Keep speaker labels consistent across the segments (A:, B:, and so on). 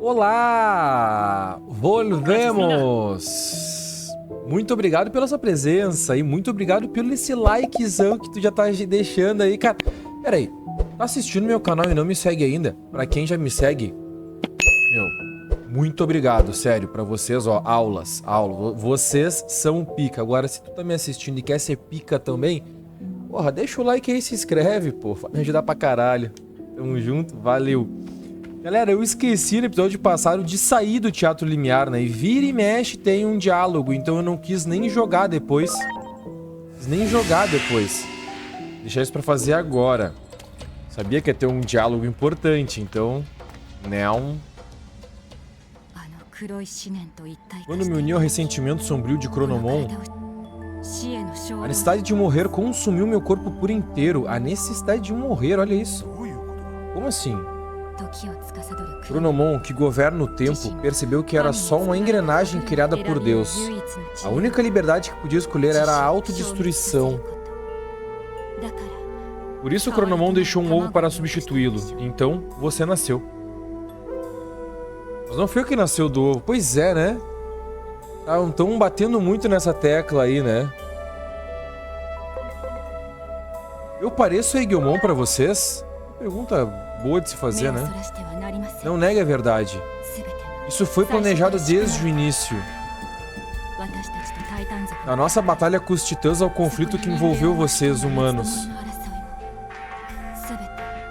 A: Olá! Volvemos! Muito obrigado pela sua presença e muito obrigado pelo esse likezão que tu já tá deixando aí, cara. Pera aí, tá assistindo meu canal e não me segue ainda? Pra quem já me segue, muito obrigado, sério, pra vocês, ó, aulas. Vocês são pica. Agora, se tu tá me assistindo e quer ser pica também, porra, deixa o like aí e se inscreve, pô, vai me ajudar pra caralho. Tamo junto, valeu. Galera, eu esqueci no episódio passado de sair do Teatro Limiar, né? E vira e mexe tem um diálogo, então eu não quis nem jogar depois. Deixar isso pra fazer agora. Sabia que ia ter um diálogo importante, então... Não. Quando me uni ao ressentimento sombrio de Chronomon, a necessidade de morrer consumiu meu corpo por inteiro. A necessidade de morrer, olha isso. Como assim? Chronomon, que governa o tempo, percebeu que era só uma engrenagem criada por Deus. A única liberdade que podia escolher era a autodestruição. Por isso Chronomon deixou um ovo para substituí-lo. Então, você nasceu. Mas não foi eu que nasceu do ovo. Pois é, né? Estão batendo muito nessa tecla aí, né? Eu pareço Eiguemon pra vocês? Pergunta boa de se fazer, né? Não negue a verdade. Isso foi planejado desde o início. A nossa batalha com os titãs ao conflito que envolveu vocês, humanos.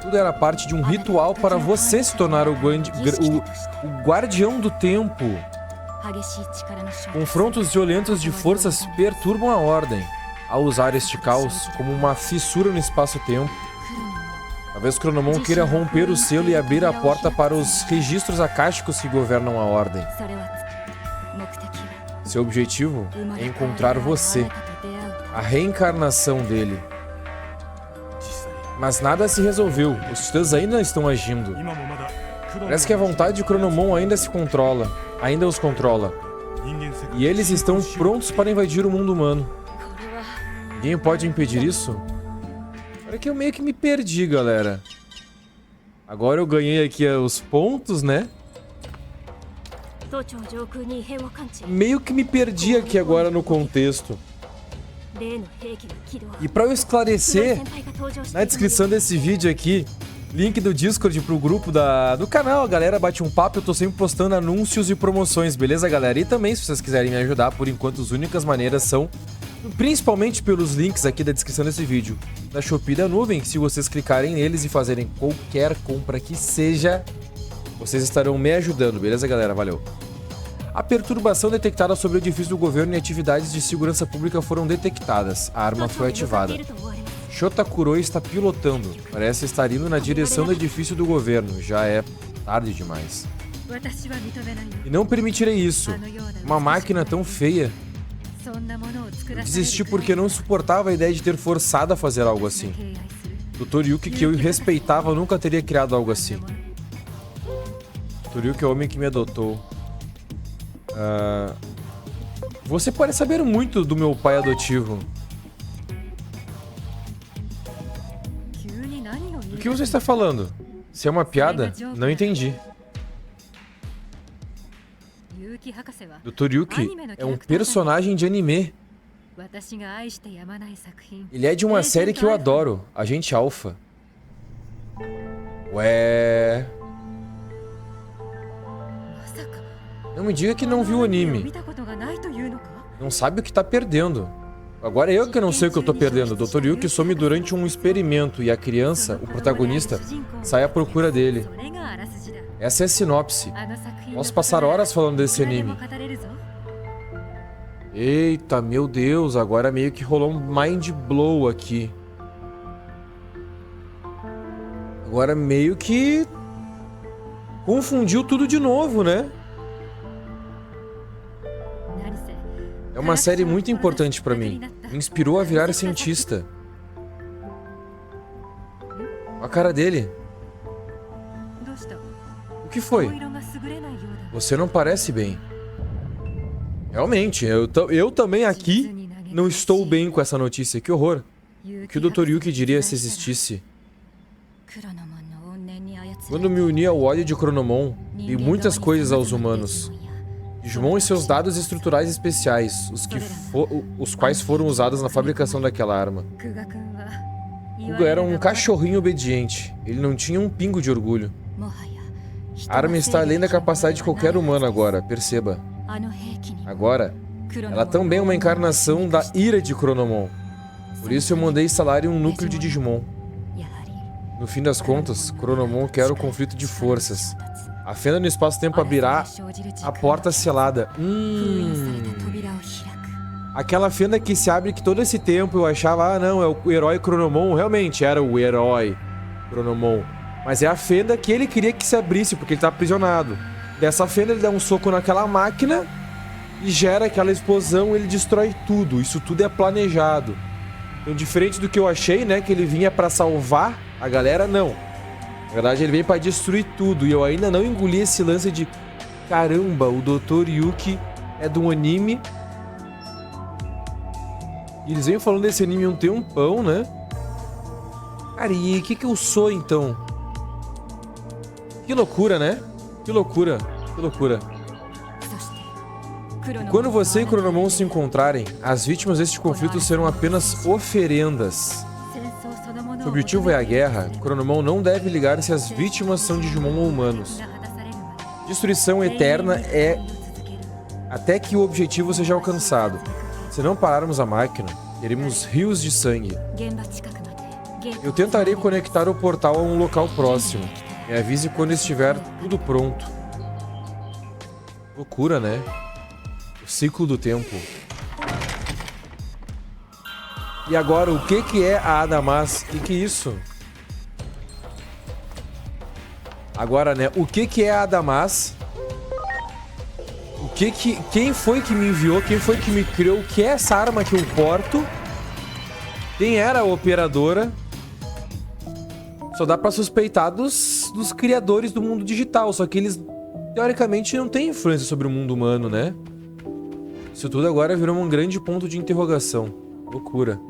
A: Tudo era parte de um ritual para você se tornar o guardião do tempo. Confrontos violentos de forças perturbam a ordem. Ao usar este caos como uma fissura no espaço-tempo, talvez Chronomon queira romper o selo e abrir a porta para os registros akáshicos que governam a ordem. Seu objetivo é encontrar você, a reencarnação dele. Mas nada se resolveu, os titãs ainda estão agindo. Parece que a vontade de Chronomon ainda os controla. E eles estão prontos para invadir o mundo humano. Ninguém pode impedir isso? Olha que eu meio que me perdi, galera. Agora eu ganhei aqui os pontos, né? Meio que me perdi aqui agora no contexto. E pra eu esclarecer, na descrição desse vídeo aqui, link do Discord pro grupo do canal, a galera bate um papo, eu tô sempre postando anúncios e promoções, beleza, galera? E também, se vocês quiserem me ajudar, por enquanto as únicas maneiras são... principalmente pelos links aqui da descrição desse vídeo, da Shopee da Nuvem. Se vocês clicarem neles e fazerem qualquer compra que seja, vocês estarão me ajudando, beleza, galera? Valeu. A perturbação detectada sobre o edifício do governo e atividades de segurança pública foram detectadas. A arma foi ativada. Shota Kuroi está pilotando. Parece estar indo na direção do edifício do governo. Já é tarde demais. E não permitirei isso. Uma máquina tão feia. Eu desisti porque não suportava a ideia de ter forçado a fazer algo assim. Dr. Yuki, que eu respeitava, nunca teria criado algo assim. Dr. Yuki é o homem que me adotou. Você parece saber muito do meu pai adotivo. Do que você está falando? Se é uma piada? Não entendi. Dr. Yuki é um personagem de anime. Ele é de uma série que eu adoro, Agente Alpha. Ué... Não me diga que não viu o anime. Não sabe o que tá perdendo. Agora é eu que não sei o que eu tô perdendo. Dr. Yuki some durante um experimento e a criança, o protagonista, sai à procura dele. Essa é a sinopse. Posso passar horas falando desse anime. Eita, meu Deus, agora meio que rolou um mind blow aqui. Agora meio que... confundiu tudo de novo, né? É uma série muito importante pra mim. Me inspirou a virar cientista. Olha a cara dele. O que foi? Você não parece bem. Realmente, eu também aqui não estou bem com essa notícia. Que horror. O que o Dr. Yuki diria se existisse? Quando me uni ao ódio de Chronomon, dei muitas coisas aos humanos. Digimon e seus dados estruturais especiais, os quais foram usados na fabricação daquela arma. Kuga era um cachorrinho obediente. Ele não tinha um pingo de orgulho. A arma está além da capacidade de qualquer humano agora, perceba. Agora, ela também é uma encarnação da ira de Chronomon. Por isso eu mandei instalar em um núcleo de Digimon. No fim das contas, Chronomon quer o conflito de forças. A fenda no espaço-tempo abrirá a porta selada. Aquela fenda que se abre que todo esse tempo eu achava, ah não, é o herói Chronomon. Realmente era o herói Chronomon. Mas é a fenda que ele queria que se abrisse, porque ele tá aprisionado. Dessa fenda ele dá um soco naquela máquina e gera aquela explosão, ele destrói tudo. Isso tudo é planejado. Então, diferente do que eu achei, né, que ele vinha pra salvar a galera, não. Na verdade, ele vem pra destruir tudo. E eu ainda não engoli esse lance de... Caramba, o Dr. Yuki é de um anime. E eles vêm falando desse anime um tempão, né? Cara, e o que eu sou, então? Que loucura, né? Que loucura, que loucura. Quando você e Chronomon se encontrarem, as vítimas deste conflito serão apenas oferendas. Se o objetivo é a guerra, Chronomon não deve ligar se as vítimas são Digimon ou humanos. Destruição eterna é até que o objetivo seja alcançado. Se não pararmos a máquina, teremos rios de sangue. Eu tentarei conectar o portal a um local próximo. Me avise quando estiver tudo pronto. Loucura, né? O ciclo do tempo. E agora, o que é a Adamas? O que é isso? Agora, né? O que é a Adamas? Quem foi que me enviou? Quem foi que me criou? O que é essa arma que eu porto? Quem era a operadora? Só dá pra suspeitar dos criadores do mundo digital. Só que eles, teoricamente, não têm influência sobre o mundo humano, né? Isso tudo agora virou um grande ponto de interrogação. Loucura.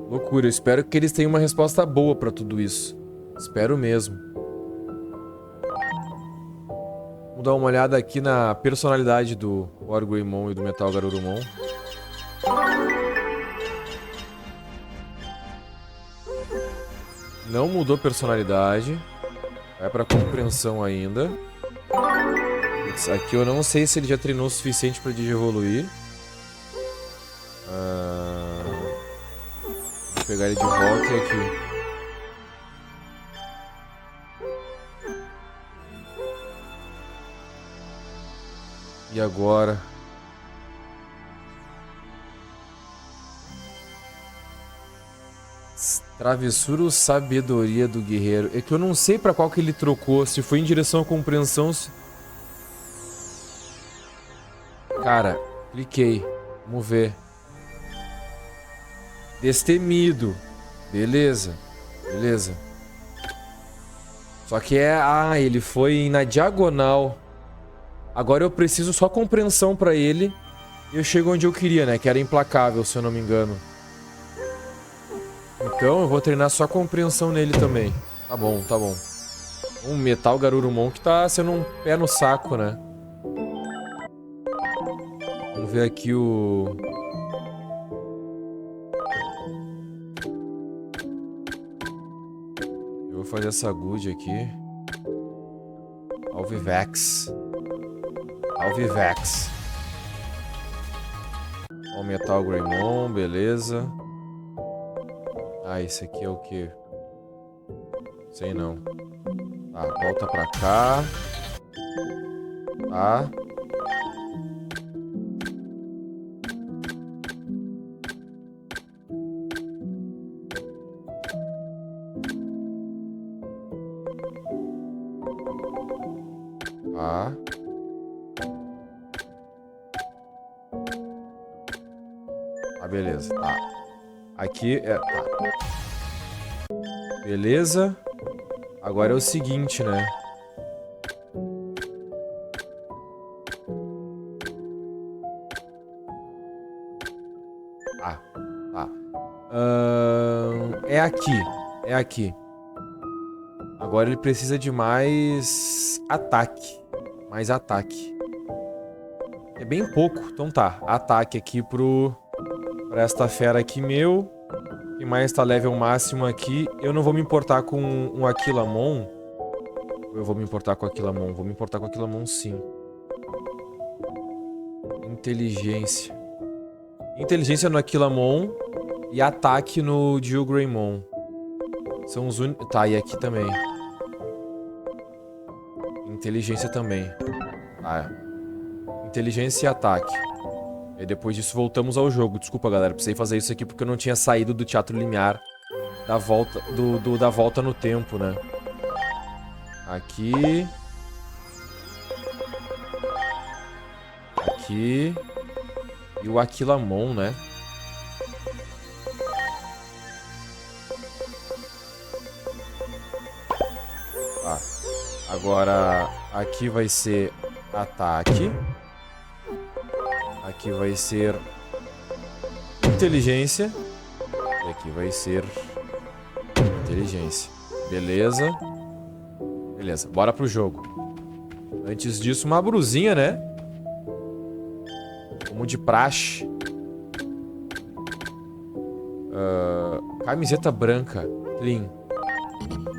A: Loucura. Eu espero que eles tenham uma resposta boa pra tudo isso. Espero mesmo. Vamos dar uma olhada aqui na personalidade do Wargreymon e do Metal Garurumon. Não mudou personalidade. Vai pra compreensão ainda. Aqui eu não sei se ele já treinou o suficiente pra digievoluir. Vou pegar ele de volta e aqui. E agora? Travessura ou sabedoria do guerreiro? É que eu não sei pra qual que ele trocou. Se foi em direção à compreensão... Cara, cliquei. Vamos ver. Destemido. Beleza. Beleza. Só que é... Ah, ele foi na diagonal. Agora eu preciso só compreensão pra ele. E eu chego onde eu queria, né? Que era implacável, se eu não me engano. Então eu vou treinar só compreensão nele também. Tá bom, tá bom. Um Metal Garurumon que tá sendo um pé no saco, né? Vamos ver aqui o... Eu vou fazer essa good aqui. Alvivax. Alvivax. Ó, o Metal Greymon, beleza. Ah, esse aqui é o quê? Sei não. Tá, volta pra cá. Tá. Tá. Ah, beleza, tá. Aqui é... Tá. Beleza. Agora é o seguinte, né? Tá. Tá. É aqui. É aqui. Agora ele precisa de mais ataque. Mais ataque. É bem pouco. Então tá. Ataque aqui pra esta fera aqui meu. Quem mais tá level máximo aqui? Eu não vou me importar com um Aquilamon. Ou eu vou me importar com o Aquilamon? Vou me importar com o Aquilamon, sim. Inteligência. Inteligência no Aquilamon e ataque no Dilgreymon. São os únicos... Tá, e aqui também. Inteligência também. Ah, é. Inteligência e ataque. E depois disso voltamos ao jogo. Desculpa, galera. Precisei fazer isso aqui porque eu não tinha saído do Teatro Limiar. Da volta, da volta no tempo, né? Aqui. Aqui. E o Aquilamon, né? Tá. Agora, aqui vai ser ataque. Aqui vai ser inteligência. E aqui vai ser inteligência. Beleza. Beleza, bora pro jogo. Antes disso, uma brusinha, né? Como de praxe. Camiseta branca. Clean.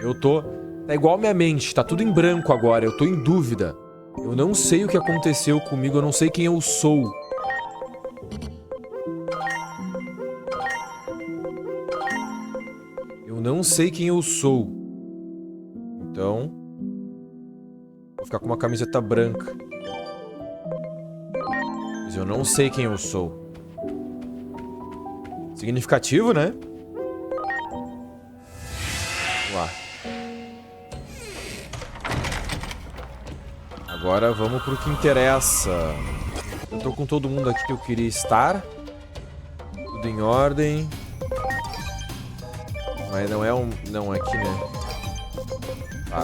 A: Eu tô... Tá igual minha mente, tá tudo em branco agora. Eu tô em dúvida. Eu não sei o que aconteceu comigo, eu não sei quem eu sou. Eu não sei quem eu sou. Então... Vou ficar com uma camiseta branca. Mas eu não sei quem eu sou. Significativo, né? Vamos lá. Agora vamos pro que interessa. Eu tô com todo mundo aqui que eu queria estar. Tudo em ordem. Mas não é um... Não, aqui, né? Tá.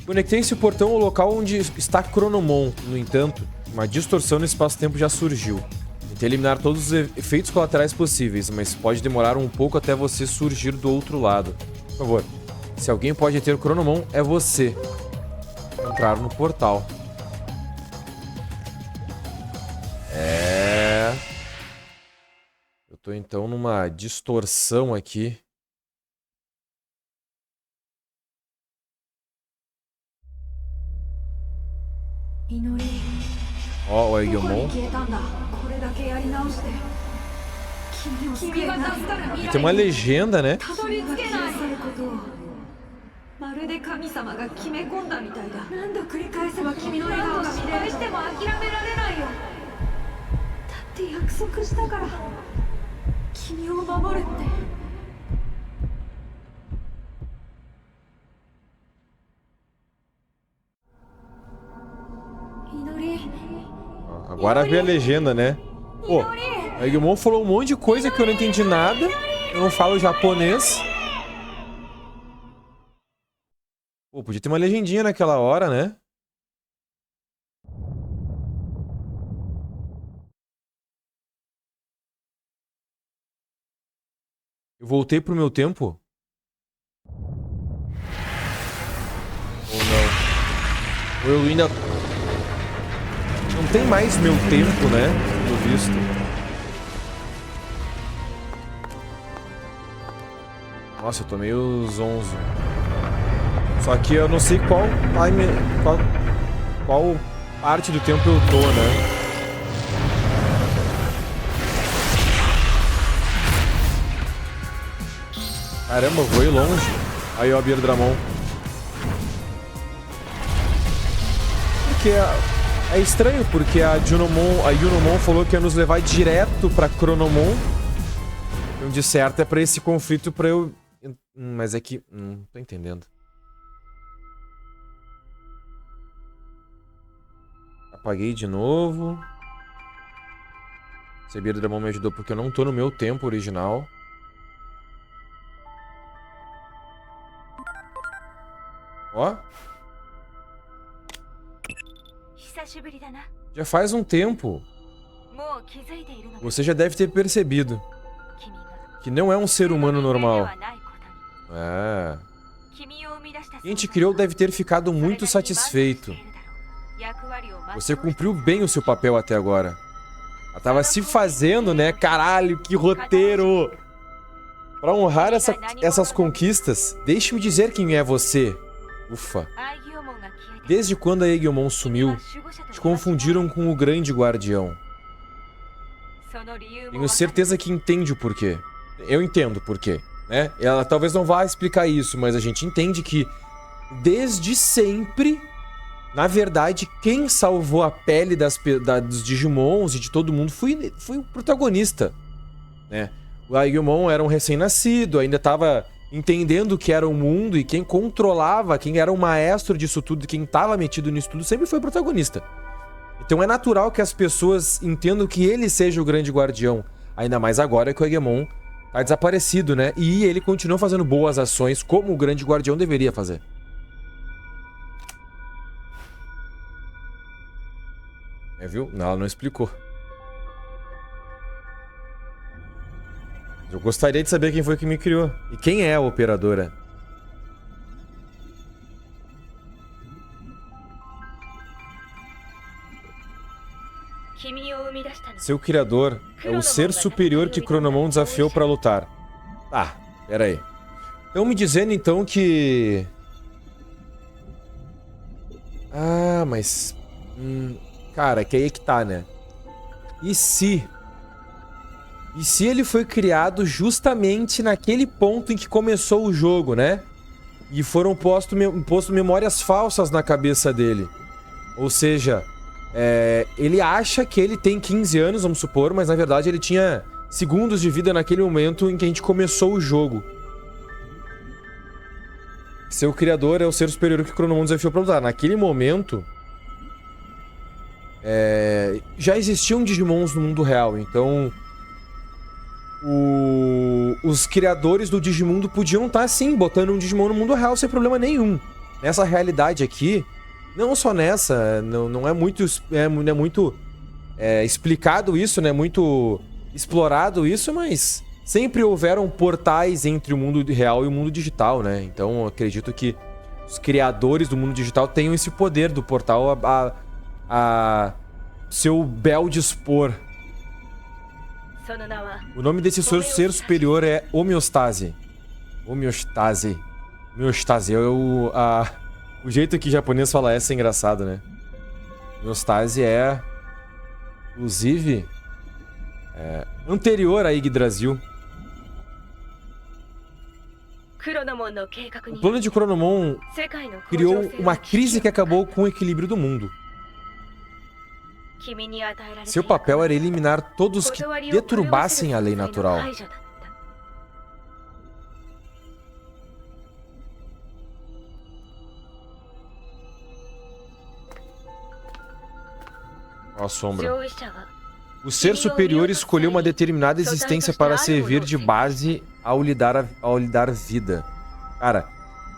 A: Conectei-se o portão ao local onde está Chronomon. No entanto, uma distorção no espaço-tempo já surgiu. Tentei eliminar todos os efeitos colaterais possíveis, mas pode demorar um pouco até você surgir do outro lado. Por favor, se alguém pode ter o Chronomon, é você. Entrar no portal. É... Eu tô então numa distorção aqui. Ó, o Aegomon. E tem uma legenda, né? Agora vê a legenda, né? Pô, a Aegomon falou um monte de coisa que eu não entendi nada. Eu não falo japonês. Pô, podia ter uma legendinha naquela hora, né? Eu voltei pro meu tempo? Ou não? Ou eu ainda... Não tem mais meu tempo, né? Pelo visto. Nossa, eu tô meio zonzo. Só que eu não sei qual time... Qual parte do tempo eu tô, né? Caramba, eu vou ir longe. Aí, ó, Birdramon. Porque é estranho, porque a Junomon falou que ia nos levar direto pra Chronomon. Então, de certo, é pra esse conflito pra eu... Mas é que... Não tô entendendo. Apaguei de novo. Esse Birdramon me ajudou porque eu não tô no meu tempo original. Ó. Já faz um tempo. Você já deve ter percebido que não é um ser humano normal. Ah. Quem te criou deve ter ficado muito satisfeito. Você cumpriu bem o seu papel até agora. Ela tava se fazendo, né? Caralho, que roteiro! Pra honrar essas conquistas, deixe-me dizer quem é você. Ufa. Desde quando a Aegomon sumiu, te confundiram com o Grande Guardião. Tenho certeza que entende o porquê. Eu entendo o porquê, né? Ela talvez não vá explicar isso, mas a gente entende que desde sempre, na verdade, quem salvou a pele dos Digimons e de todo mundo foi o protagonista, né? O Aegomon era um recém-nascido, ainda estava entendendo o que era o mundo, e quem controlava, quem era o maestro disso tudo, quem estava metido nisso tudo, sempre foi o protagonista. Então é natural que as pessoas entendam que ele seja o grande guardião. Ainda mais agora que o Aegomon tá desaparecido, né? E ele continua fazendo boas ações como o grande guardião deveria fazer. Viu? Não, ela não explicou. Eu gostaria de saber quem foi que me criou. E quem é a operadora? Seu criador é o ser superior que Chronomon desafiou para lutar. Tá, pera aí. Estão me dizendo então que... Ah, mas... Cara, que aí é que tá, né? E se ele foi criado justamente naquele ponto em que começou o jogo, né? E foram postos memórias falsas na cabeça dele. Ou seja, ele acha que ele tem 15 anos, vamos supor, mas na verdade ele tinha segundos de vida naquele momento em que a gente começou o jogo. Seu criador é o ser superior que Chronomon desafiou pra lutar. Naquele momento... já existiam Digimons no mundo real, então... Os criadores do Digimundo podiam estar, sim, botando um Digimon no mundo real sem problema nenhum. Nessa realidade aqui, não só nessa, não é muito, explicado isso, né? Muito explorado isso, mas sempre houveram portais entre o mundo real e o mundo digital, né? Então eu acredito que os criadores do mundo digital tenham esse poder do portal a seu bel dispor. O nome desse ser superior é Homeostase. Homeostase. Homeostase. O jeito que o japonês fala essa é engraçado, né? Homeostase é... Inclusive... anterior a Yggdrasil. O plano de Chronomon criou uma crise que acabou com o equilíbrio do mundo. Seu papel era eliminar todos que deturbassem a lei natural. Ó a sombra. O ser superior escolheu uma determinada existência para servir de base ao lhe dar vida. Cara,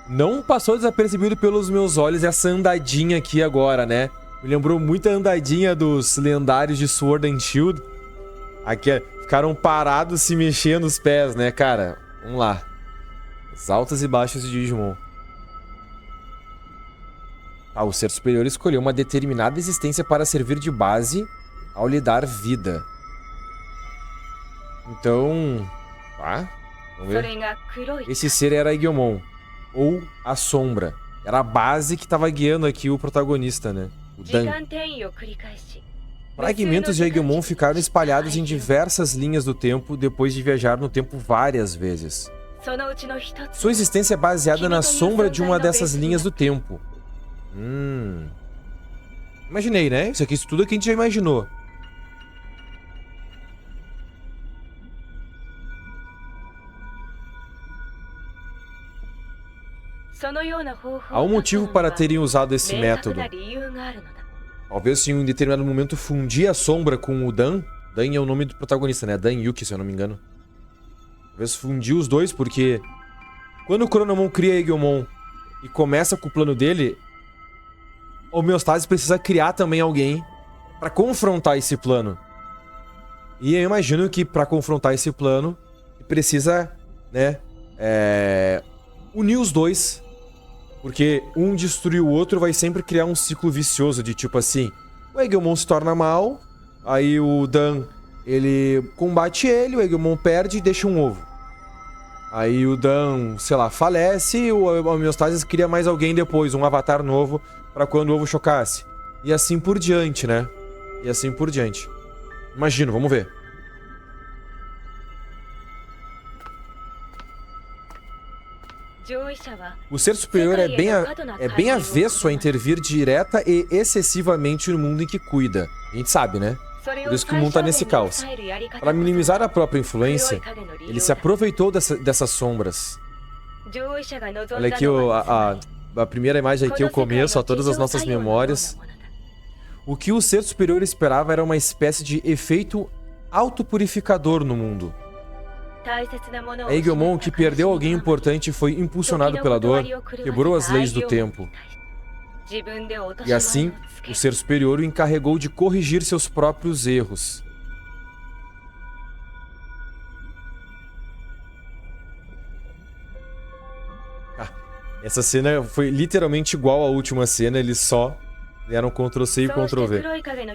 A: não passou desapercebido pelos meus olhos essa andadinha aqui agora, né? Me lembrou muito a andadinha dos lendários de Sword and Shield. Aqui, ficaram parados se mexendo os pés, né, cara? Vamos lá. As altas e baixas de Digimon. O ser superior escolheu uma determinada existência para servir de base ao lhe dar vida. Então... vamos ver. Esse ser era Aegomon, ou a Sombra. Era a base que estava guiando aqui o protagonista, né? O Dan. Fragmentos de Aegomon ficaram espalhados em diversas linhas do tempo depois de viajar no tempo várias vezes. Sua existência é baseada na sombra de uma dessas linhas do tempo. Imaginei, né? Isso tudo que a gente já imaginou. Há um motivo para terem usado esse método. Talvez se em um determinado momento fundir a sombra com o Dan. Dan é o nome do protagonista, né? Dan Yuki, se eu não me engano. Talvez fundir os dois, porque... Quando o Chronomon cria Aegomon e começa com o plano dele, o Homeostase precisa criar também alguém para confrontar esse plano. E eu imagino que para confrontar esse plano, precisa, né... unir os dois, porque um destruir o outro vai sempre criar um ciclo vicioso de tipo assim, o Eggmon se torna mal, aí o Dan, ele combate ele, o Eggmon perde e deixa um ovo. Aí o Dan, sei lá, falece e o Homeostasis cria mais alguém depois, um avatar novo, pra quando o ovo chocasse. E assim por diante, né? E assim por diante. Imagino, vamos ver. O ser superior é bem avesso a intervir direta e excessivamente no mundo em que cuida. A gente sabe, né? Por isso que o mundo tá nesse caos. Para minimizar a própria influência, ele se aproveitou dessas sombras. Olha aqui a primeira imagem aqui, o começo, ó, todas as nossas memórias. O que o ser superior esperava era uma espécie de efeito autopurificador no mundo. Eggmon, que perdeu alguém importante e foi impulsionado pela dor, quebrou as leis do tempo. E assim, o ser superior o encarregou de corrigir seus próprios erros. Essa cena foi literalmente igual à última cena, eles só deram Ctrl+C e Ctrl+V.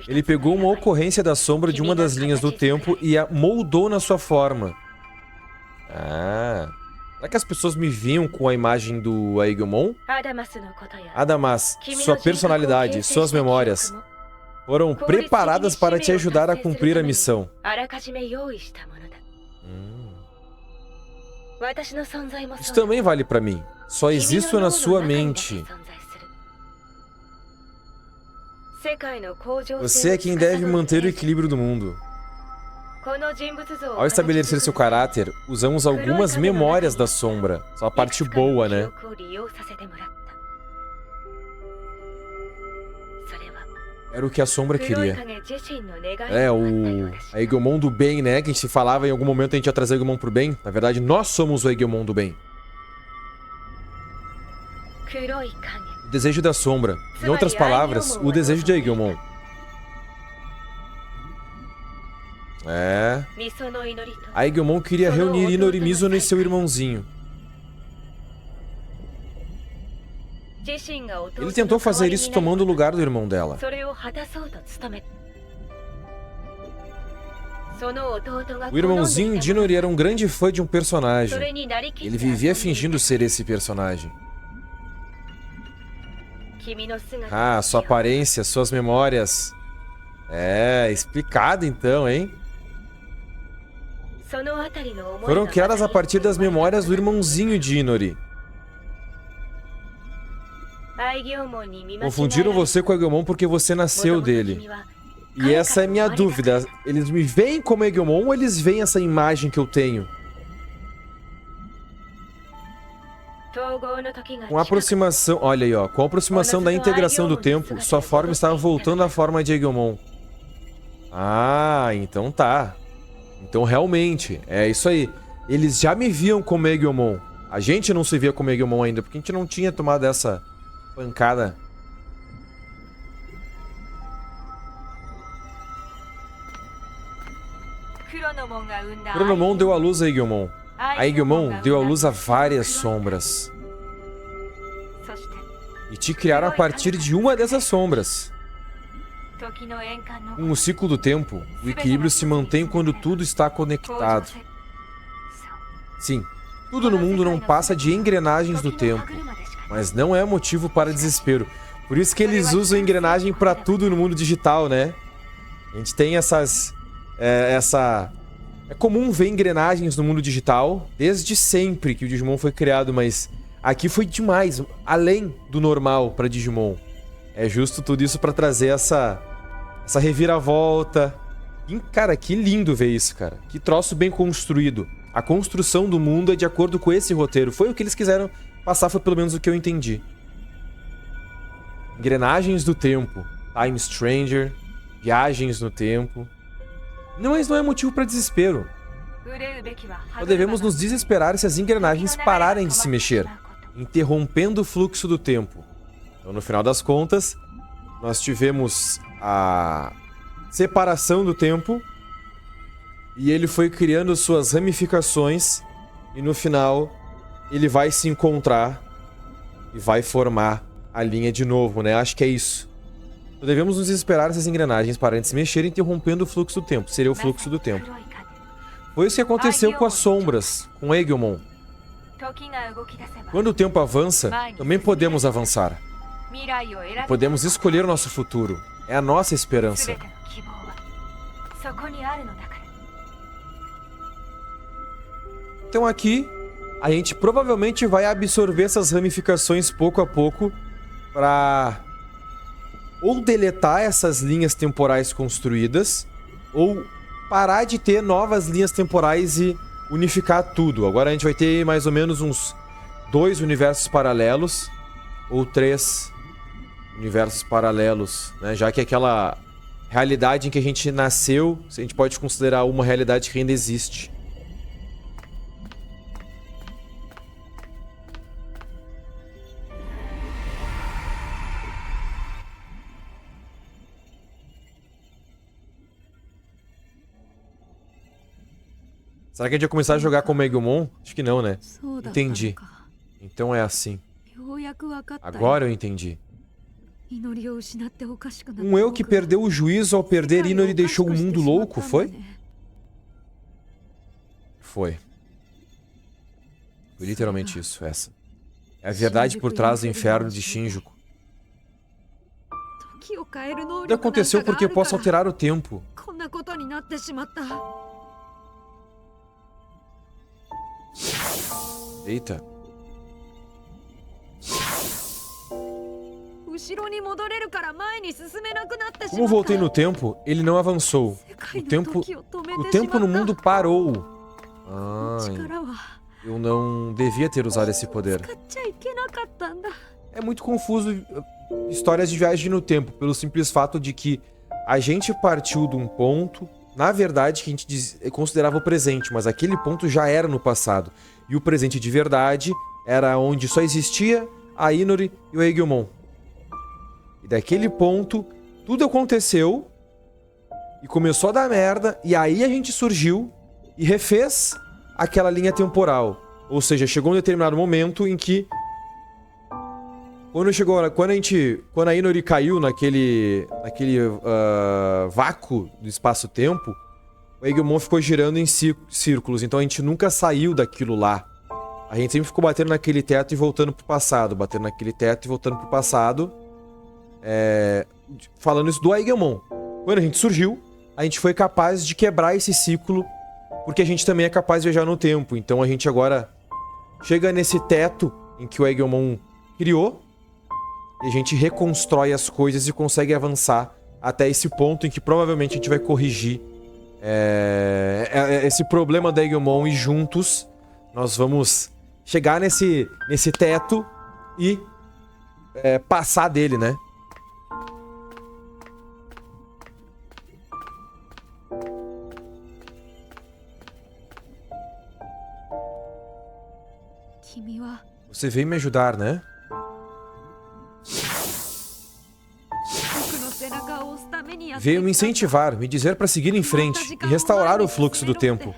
A: Ele pegou uma ocorrência da sombra de uma das linhas do tempo e a moldou na sua forma. Ah, será que as pessoas me viam com a imagem do Eggmon? Adamas, sua personalidade, suas memórias foram preparadas para te ajudar a cumprir a missão. Isso também vale para mim. Só existo na sua mente. Você é quem deve manter o equilíbrio do mundo. Ao estabelecer seu caráter, usamos algumas memórias da sombra. Só a parte boa, né? Era o que a sombra queria. É, a Eggmon do bem, né? Que a gente falava em algum momento a gente ia trazer o Eggmon pro bem. Na verdade, nós somos o Eggmon do bem. O desejo da sombra. Em outras palavras, o desejo de Eggmon. É. A Eggmon queria reunir Inori Mizuno e seu irmãozinho. Ele tentou fazer isso tomando o lugar do irmão dela. O irmãozinho de Inori era um grande fã de um personagem. Ele vivia fingindo ser esse personagem. Ah, sua aparência, suas memórias. É, explicado então, hein? Foram criadas a partir das memórias do irmãozinho de Inori. Confundiram você com o Eggmon porque você nasceu dele. E essa é minha dúvida. Eles me veem como Eggmon ou eles veem essa imagem que eu tenho? Com a aproximação... Olha aí, ó. Com a aproximação da integração do tempo, sua forma estava voltando à forma de Eggmon. Ah, então tá. Então realmente, é isso aí. Eles já me viam como Eggmon. A gente não se via como Eggmon ainda, porque a gente não tinha tomado essa pancada. Chronomon deu à luz a Eggmon. A Eggmon deu à luz a várias sombras. E te criaram a partir de uma dessas sombras. Com o ciclo do tempo, o equilíbrio se mantém quando tudo está conectado. Sim, tudo no mundo não passa de engrenagens do tempo, mas não é motivo para desespero. Por isso que eles usam engrenagem para tudo no mundo digital, né? A gente tem essas... É comum ver engrenagens no mundo digital, desde sempre que o Digimon foi criado, mas aqui foi demais, além do normal para Digimon. É justo tudo isso para trazer essa reviravolta. E, cara, que lindo ver isso, cara. Que troço bem construído. A construção do mundo é de acordo com esse roteiro. Foi o que eles quiseram passar, foi pelo menos o que eu entendi. Engrenagens do tempo. Time Stranger. Viagens no tempo. Mas não é motivo para desespero. Só devemos nos desesperar se as engrenagens pararem de se mexer, interrompendo o fluxo do tempo. Então, no final das contas, nós tivemos a separação do tempo e ele foi criando suas ramificações e no final ele vai se encontrar e vai formar a linha de novo, né? Acho que é isso. Então devemos nos esperar essas engrenagens pararem de se mexer, interrompendo o fluxo do tempo. Seria o fluxo do tempo. Foi isso que aconteceu com as sombras, com Agumon. Quando o tempo avança, também podemos avançar. Podemos escolher o nosso futuro. É a nossa esperança. Então aqui, a gente provavelmente vai absorver essas ramificações pouco a pouco para ou deletar essas linhas temporais construídas ou parar de ter novas linhas temporais e unificar tudo. Agora a gente vai ter mais ou menos uns 2 universos paralelos ou 3 universos paralelos, né? Já que aquela realidade em que a gente nasceu, a gente pode considerar uma realidade que ainda existe. Será que a gente vai começar a jogar como Agumon? Acho que não, né? Entendi. Então é assim. Agora eu entendi. Um eu que perdeu o juízo ao perder Inori e deixou o mundo louco, foi? Foi. Foi literalmente isso, essa. É a verdade por trás do inferno de Shinjuku. Tudo aconteceu porque eu posso alterar o tempo. Eita. Como voltei no tempo, ele não avançou. O tempo no mundo parou. Ai, eu não devia ter usado esse poder. É muito confuso histórias de viagem no tempo, pelo simples fato de que a gente partiu de um ponto, na verdade, que a gente considerava o presente, mas aquele ponto já era no passado. E o presente de verdade era onde só existia a Inori e o Agumon. E daquele ponto, tudo aconteceu e começou a dar merda, e aí a gente surgiu e refez aquela linha temporal. Ou seja, chegou um determinado momento em que quando a Inori caiu naquele vácuo do espaço-tempo, o Agumon ficou girando em círculos, então a gente nunca saiu daquilo lá. A gente sempre ficou batendo naquele teto e voltando pro passado, batendo naquele teto e voltando pro passado. Falando isso do Agumon. Quando a gente surgiu, a gente foi capaz de quebrar esse ciclo, porque a gente também é capaz de viajar no tempo. Então a gente agora chega nesse teto em que o Agumon criou, e a gente reconstrói as coisas e consegue avançar até esse ponto em que provavelmente a gente vai corrigir esse problema da Agumon, e juntos nós vamos chegar nesse teto e passar dele, né? Você veio me ajudar, né? Veio me incentivar, me dizer para seguir em frente e restaurar o fluxo do tempo.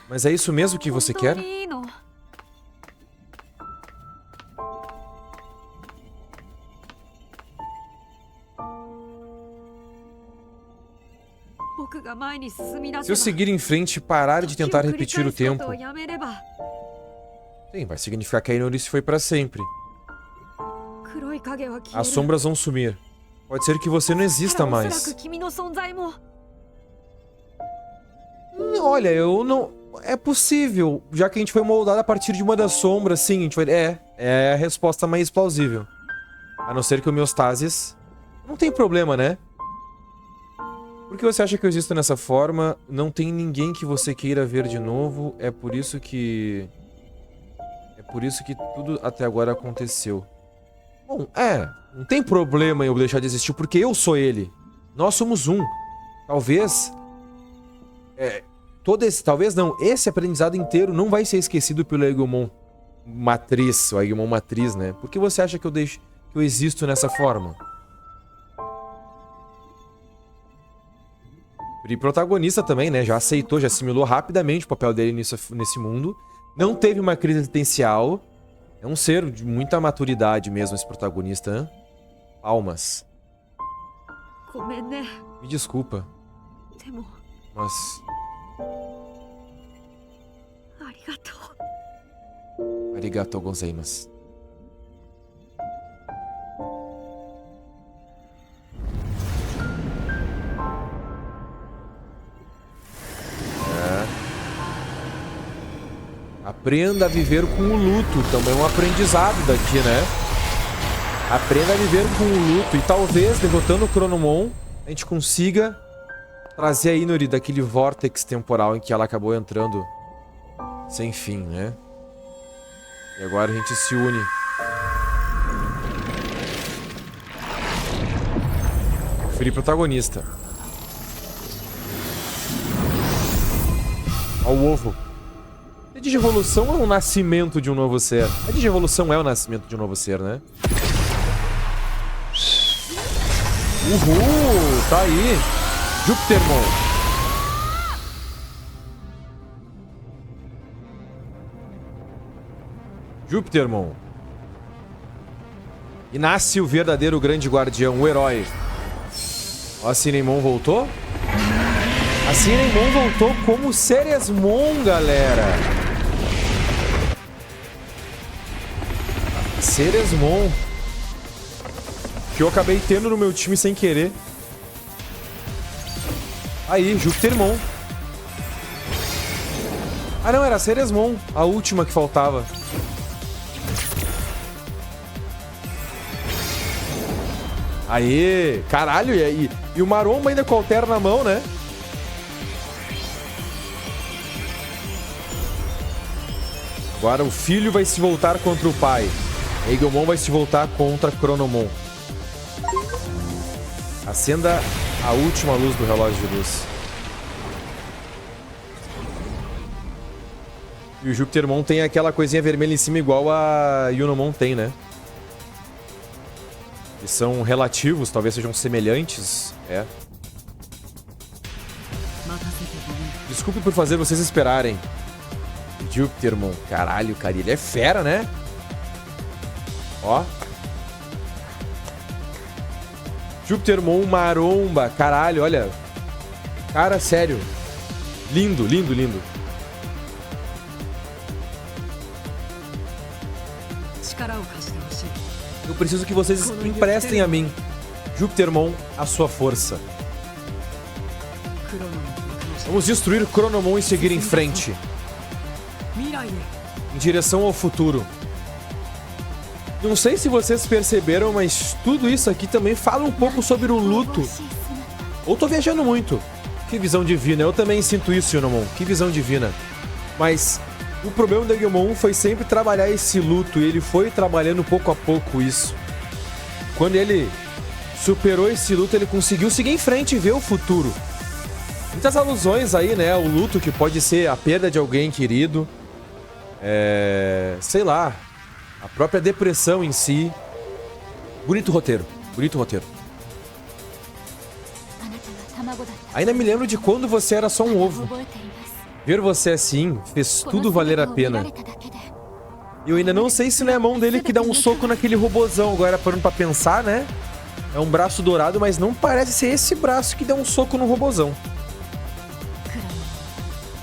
A: Mas é isso mesmo que você quer? Se eu seguir em frente e parar de tentar repetir o tempo, sim, vai significar que a Inori se foi para sempre. As sombras vão sumir. Pode ser que você não exista mais. Olha, eu não... É possível, já que a gente foi moldado a partir de uma das sombras, sim, a gente vai... É a resposta mais plausível. A não ser que o homeostasis... Não tem problema, né? Por que você acha que eu existo nessa forma? Não tem ninguém que você queira ver de novo. É por isso que tudo até agora aconteceu. Bom, não tem problema em eu deixar de existir, porque eu sou ele. Nós somos um. Talvez... Talvez não. Esse aprendizado inteiro não vai ser esquecido pelo Agumon Matriz, o Agumon Matriz, né? Por que você acha que eu existo nessa forma? E protagonista também, né? Já aceitou, já assimilou rapidamente o papel dele nesse mundo. Não teve uma crise existencial. É um ser de muita maturidade mesmo, esse protagonista, né? Palmas. Me desculpa. Mas... Arigatou gozaimasu. Aprenda a viver com o luto. Também é um aprendizado daqui, né? Aprenda a viver com o luto. E talvez, derrotando o Chronomon, a gente consiga trazer a Inori daquele vórtex temporal em que ela acabou entrando sem fim, né? E agora a gente se une. Free protagonista. Ó o ovo. A Digivolução é o nascimento de um novo ser. A Digivolução é o nascimento de um novo ser, né? Uhul! Tá aí! Júpitermon! Júpitermon! E nasce o verdadeiro grande guardião, o herói. Ó, a Cinemon voltou? A Cinemon voltou como Ceresmon, galera! Ceresmon. Que eu acabei tendo no meu time sem querer. Aí, Júpitermon. Ah, não, era Ceresmon. A última que faltava. Aê! Caralho, e o Maromba ainda com o Altero na mão, né? Agora o filho vai se voltar contra o pai. Egelmon vai se voltar contra Chronomon. Acenda a última luz do relógio de luz. E o Júpitermon tem aquela coisinha vermelha em cima igual a Yunomon tem, né? Eles são relativos, talvez sejam semelhantes. É. Desculpe por fazer vocês esperarem. Júpitermon, caralho, cara, ele é fera, né? Ó. Júpitermon maromba, caralho, olha. Cara, sério. Lindo, lindo, lindo. Eu preciso que vocês emprestem a mim, Júpitermon, a sua força. Vamos destruir Chronomon e seguir em frente. Em direção ao futuro. Não sei se vocês perceberam, mas tudo isso aqui também fala um pouco sobre o luto. Ou tô viajando muito. Que visão divina. Eu também sinto isso, Yunomon. Que visão divina. Mas o problema do Egelmon foi sempre trabalhar esse luto. E ele foi trabalhando pouco a pouco isso. Quando ele superou esse luto, ele conseguiu seguir em frente e ver o futuro. Muitas alusões aí, né? O luto que pode ser a perda de alguém querido. Sei lá. A própria depressão em si. Bonito roteiro. Bonito roteiro. Ainda me lembro de quando você era só um ovo. Ver você assim fez tudo valer a pena. Eu ainda não sei se não é a mão dele que dá um soco naquele robozão. Agora, parando pra pensar, né? É um braço dourado, mas não parece ser esse braço que dá um soco no robozão.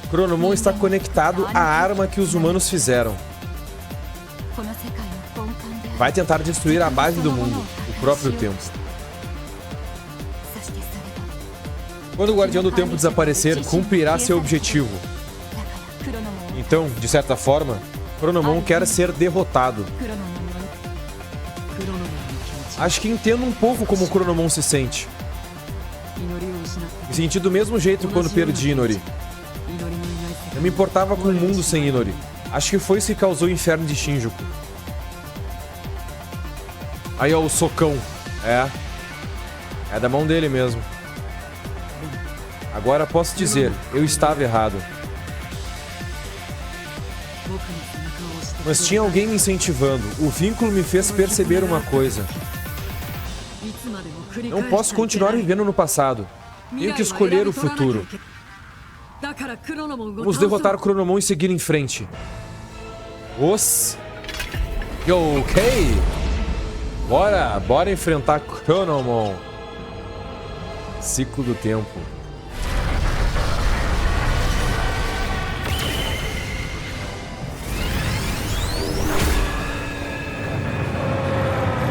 A: Chronomon está conectado à arma que os humanos fizeram. Vai tentar destruir a base do mundo, o próprio tempo. Quando o Guardião do Tempo desaparecer, cumprirá seu objetivo. Então, de certa forma, Chronomon quer ser derrotado. Acho que entendo um pouco como o Chronomon se sente. Me senti do mesmo jeito quando perdi Inori. Eu me importava com o mundo sem Inori. Acho que foi isso que causou o inferno de Shinjuku. Aí, ó, o socão. É da mão dele mesmo. Agora posso dizer, eu estava errado. Mas tinha alguém me incentivando. O vínculo me fez perceber uma coisa. Não posso continuar vivendo no passado. Tenho que escolher o futuro. Vamos derrotar o Chronomon e seguir em frente. Os... Ok. Bora enfrentar Chronomon. Ciclo do tempo.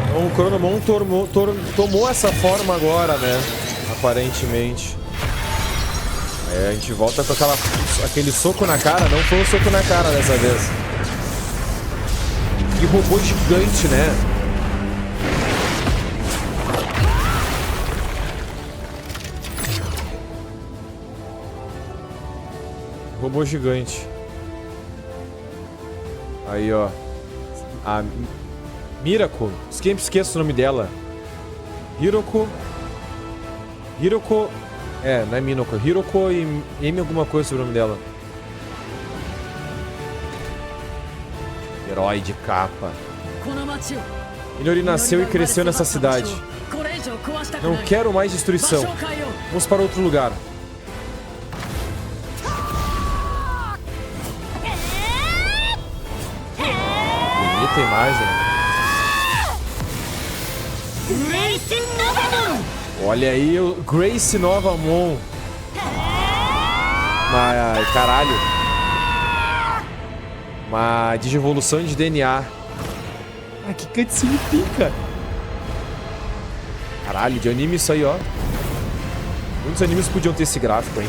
A: Então, o Chronomon tomou essa forma agora, né? Aparentemente. É, a gente volta com aquele soco na cara. Não foi um soco na cara dessa vez. Que robô gigante, né? Robô gigante. Aí, ó. A Mirako. Sempre esqueço o nome dela. Hiroko. É, não é Minoko. Hiroko e M alguma coisa sobre o nome dela. Herói de capa. Minori nasceu e cresceu nessa cidade. Não quero mais destruição. Vamos para outro lugar. Bonita imagem. Olha aí o Grace Novamon. Ai, caralho. Uma digievolução de DNA. Ah, que cutscene pica. Caralho, de anime isso aí, ó. Muitos animes podiam ter esse gráfico, hein.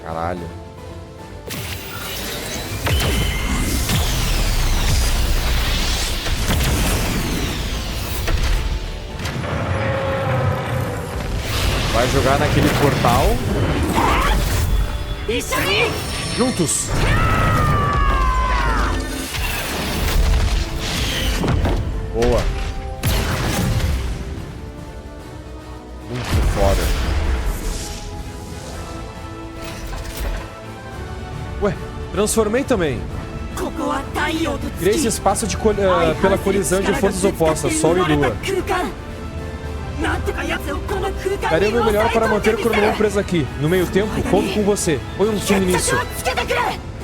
A: Caralho. Vai jogar naquele portal. Juntos. Boa. Muito foda. Ué, transformei também. Criei esse espaço pela colisão de forças opostas, Sol e Lua. Darei o meu melhor para manter o Chronomon preso aqui. No meio tempo, conto com você. Põe um fim nisso.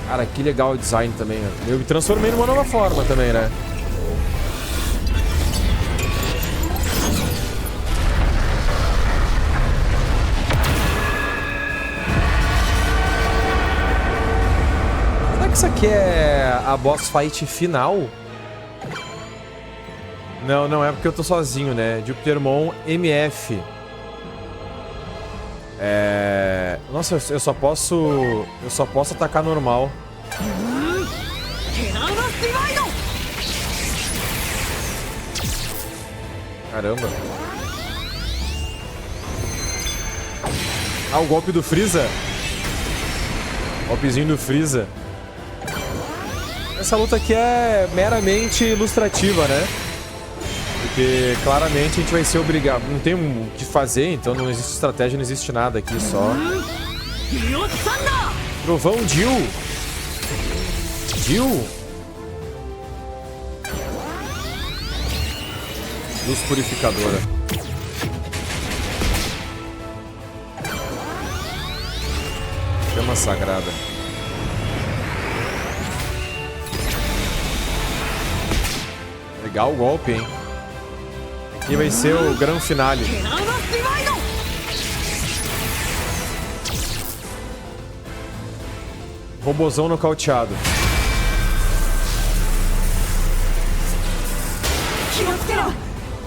A: Cara, que legal o design também, né? Eu me transformei numa nova forma também, né? Será que isso aqui é a boss fight final? Não, não é porque eu tô sozinho, né? Jupitermon MF. Nossa, eu só posso atacar normal. Caramba. Ah, o golpe do Freeza. Golpezinho do Freeza. Essa luta aqui é meramente ilustrativa, né? Porque claramente a gente vai ser obrigado. Não tem o que fazer, então não existe estratégia, não existe nada aqui, só. Trovão Jill. Jill. Luz purificadora. Chama sagrada. Legal o golpe, hein? Aqui vai ser o grande finale. Robozão nocauteado.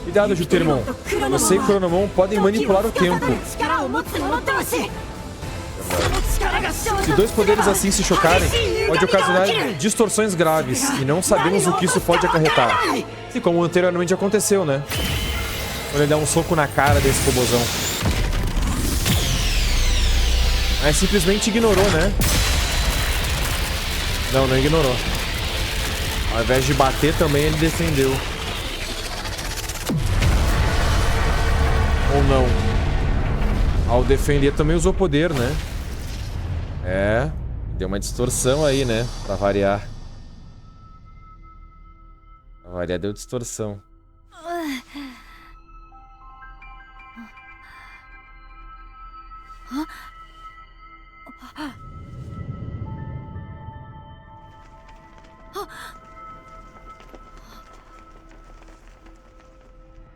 A: Cuidado, Jupitermon. Você e Chronomon podem manipular o tempo. Se dois poderes assim se chocarem, pode ocasionar distorções graves, e não sabemos o que isso pode acarretar. E como anteriormente aconteceu, né? Quando ele dá um soco na cara desse robozão. Mas simplesmente ignorou, né? Não, não ignorou. Ao invés de bater também, ele defendeu. Ou não. Ao defender também usou poder, né? É, deu uma distorção aí, né? Pra variar. Pra variar deu distorção.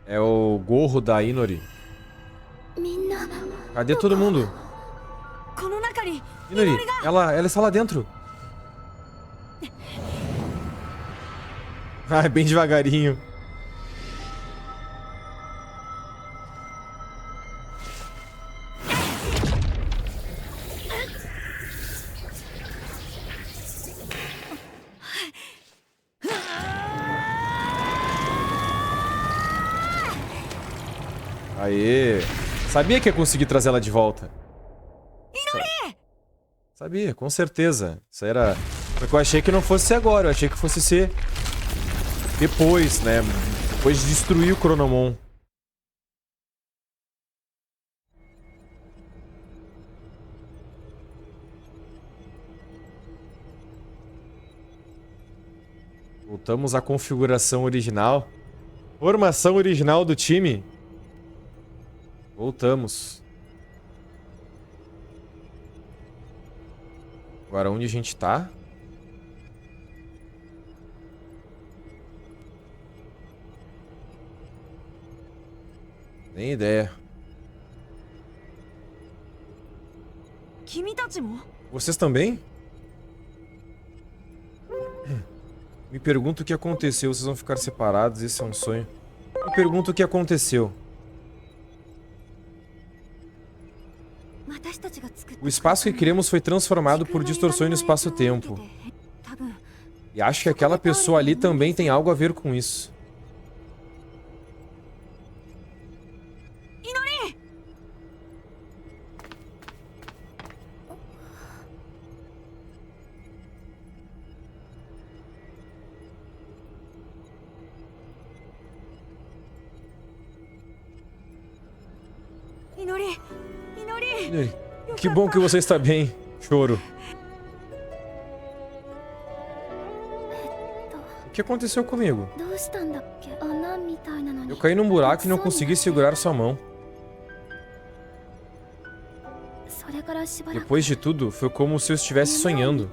A: É o gorro da Inori. Cadê todo mundo? Inori, ela está lá dentro. Ah, bem devagarinho. Aê! Sabia que ia conseguir trazer ela de volta. Sabia, com certeza. Isso era... Só que eu achei que não fosse ser agora, eu achei que fosse ser depois, né? Depois de destruir o Chronomon. Voltamos à configuração original. Formação original do time. Voltamos. Agora onde a gente tá? Nem ideia. Vocês também? Me pergunto o que aconteceu. Vocês vão ficar separados? Esse é um sonho. Me pergunto o que aconteceu. O espaço que criamos foi transformado por distorções no espaço-tempo. E acho que aquela pessoa ali também tem algo a ver com isso. Inori, que bom que você está bem. Choro. O que aconteceu comigo? Eu caí num buraco e não consegui segurar sua mão. Depois de tudo, foi como se eu estivesse sonhando.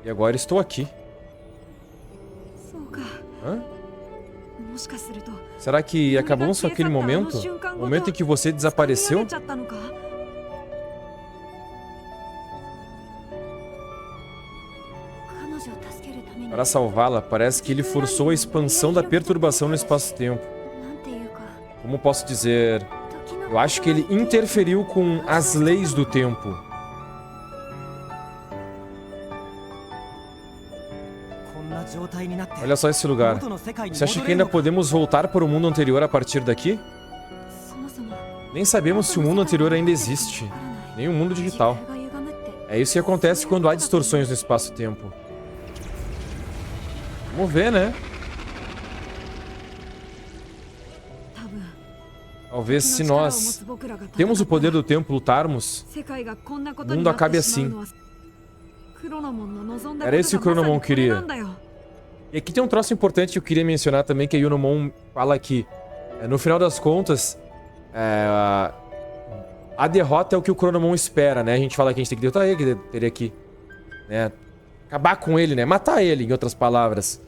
A: E agora estou aqui. Hã? Será que acabou só aquele momento? O momento em que você desapareceu? Para salvá-la, parece que ele forçou a expansão da perturbação no espaço-tempo. Como posso dizer? Eu acho que ele interferiu com as leis do tempo. Olha só esse lugar. Você acha que ainda podemos voltar para o mundo anterior a partir daqui? Nem sabemos se o mundo anterior ainda existe. Nem o mundo digital. É isso que acontece quando há distorções no espaço-tempo. Vamos ver, né? Talvez se nós temos o poder do tempo lutarmos, o mundo acabe assim. Era isso que o Chronomon queria. E aqui tem um troço importante que eu queria mencionar também, que a Yunomon fala que, no final das contas, a derrota é o que o Chronomon espera, né? A gente fala que a gente tem que derrotar ele, que teria que, né, acabar com ele, né? Matar ele, em outras palavras.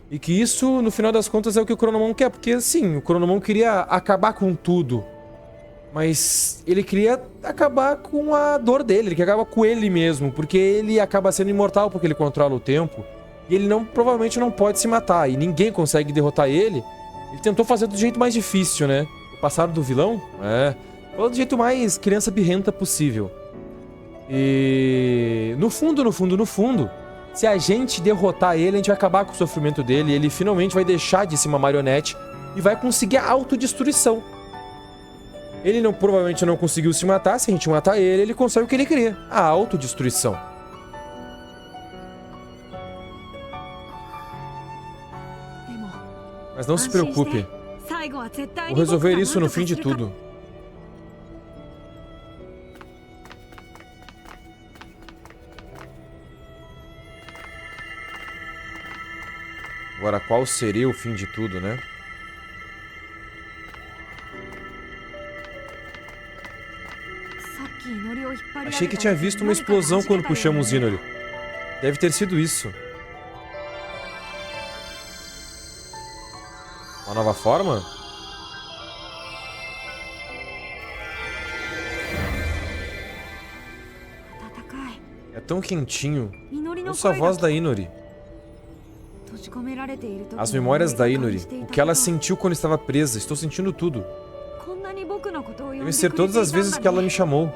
A: E que isso, no final das contas, é o que o Chronomon quer. Porque, sim, o Chronomon queria acabar com tudo. Mas ele queria acabar com a dor dele. Ele queria acabar com ele mesmo. Porque ele acaba sendo imortal porque ele controla o tempo. E ele provavelmente não pode se matar. E ninguém consegue derrotar ele. Ele tentou fazer do jeito mais difícil, né? O passado do vilão? Falou do jeito mais criança birrenta possível. E... no fundo... se a gente derrotar ele, a gente vai acabar com o sofrimento dele. E ele finalmente vai deixar de ser uma marionete e vai conseguir a autodestruição. Ele provavelmente não conseguiu se matar. Se a gente matar ele, ele consegue o que ele queria: a autodestruição. Mas não se preocupe. Vou resolver isso no fim de tudo. Agora, qual seria o fim de tudo, né? Achei que tinha visto uma explosão quando puxamos Inori. Deve ter sido isso. Uma nova forma? É tão quentinho. Ouço a voz da Inori. As memórias da Inori. O que ela sentiu quando estava presa. Estou sentindo tudo. Devem ser todas as vezes que ela me chamou.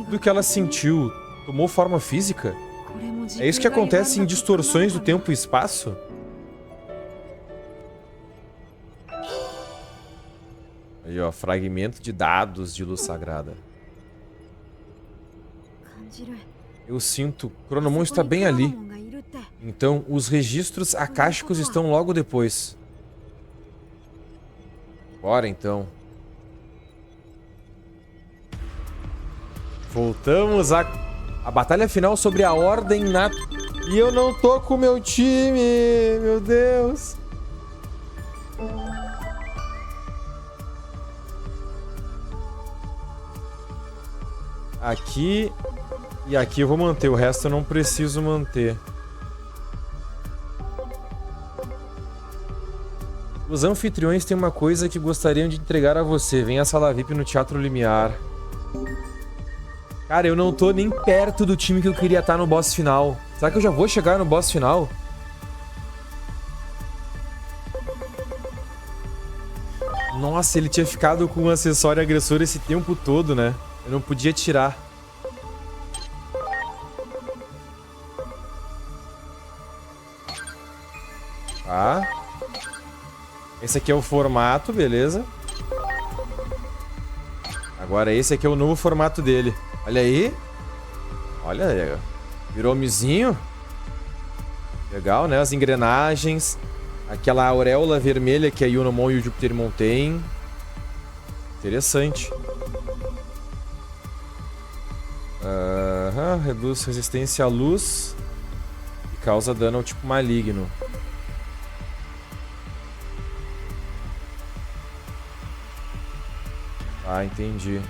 A: Tudo que ela sentiu tomou forma física? É isso que acontece em distorções do tempo e espaço? Aí, ó, fragmento de dados de luz sagrada. Eu sinto, Chronomon está bem ali. Então, os registros akáshicos estão logo depois. Bora, então. Voltamos à batalha final sobre a Ordem Nat... E eu não tô com o meu time, meu Deus. Aqui e aqui eu vou manter, o resto eu não preciso manter. Os anfitriões têm uma coisa que gostariam de entregar a você. Vem à sala VIP no Teatro Limiar. Cara, eu não tô nem perto do time que eu queria estar no boss final. Será que eu já vou chegar no boss final? Nossa, ele tinha ficado com o acessório agressor esse tempo todo, né? Eu não podia tirar. Tá. Esse aqui é o formato, beleza. Agora esse aqui é o novo formato dele. Olha aí. Olha aí. Virou homenzinho. Legal, né? As engrenagens. Aquela auréola vermelha que a Yunomon e o Jupiterimon têm. Interessante. Reduz resistência à luz. E causa dano ao tipo maligno. Ah, entendi.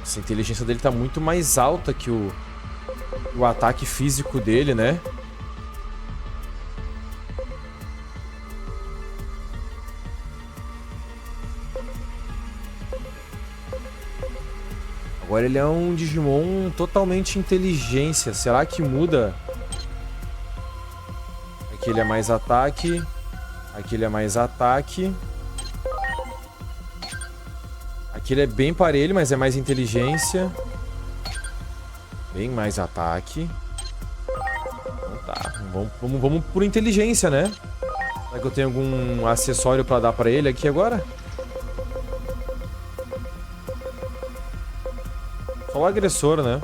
A: Essa inteligência dele tá muito mais alta que o ataque físico dele, né? Agora ele é um Digimon totalmente inteligência. Será que muda? Aqui ele é mais ataque. Aqui ele é mais ataque. Aqui ele é bem parelho, mas é mais inteligência. Bem mais ataque. Então tá, vamos por inteligência, né? Será que eu tenho algum acessório pra dar pra ele aqui agora? Só o agressor, né?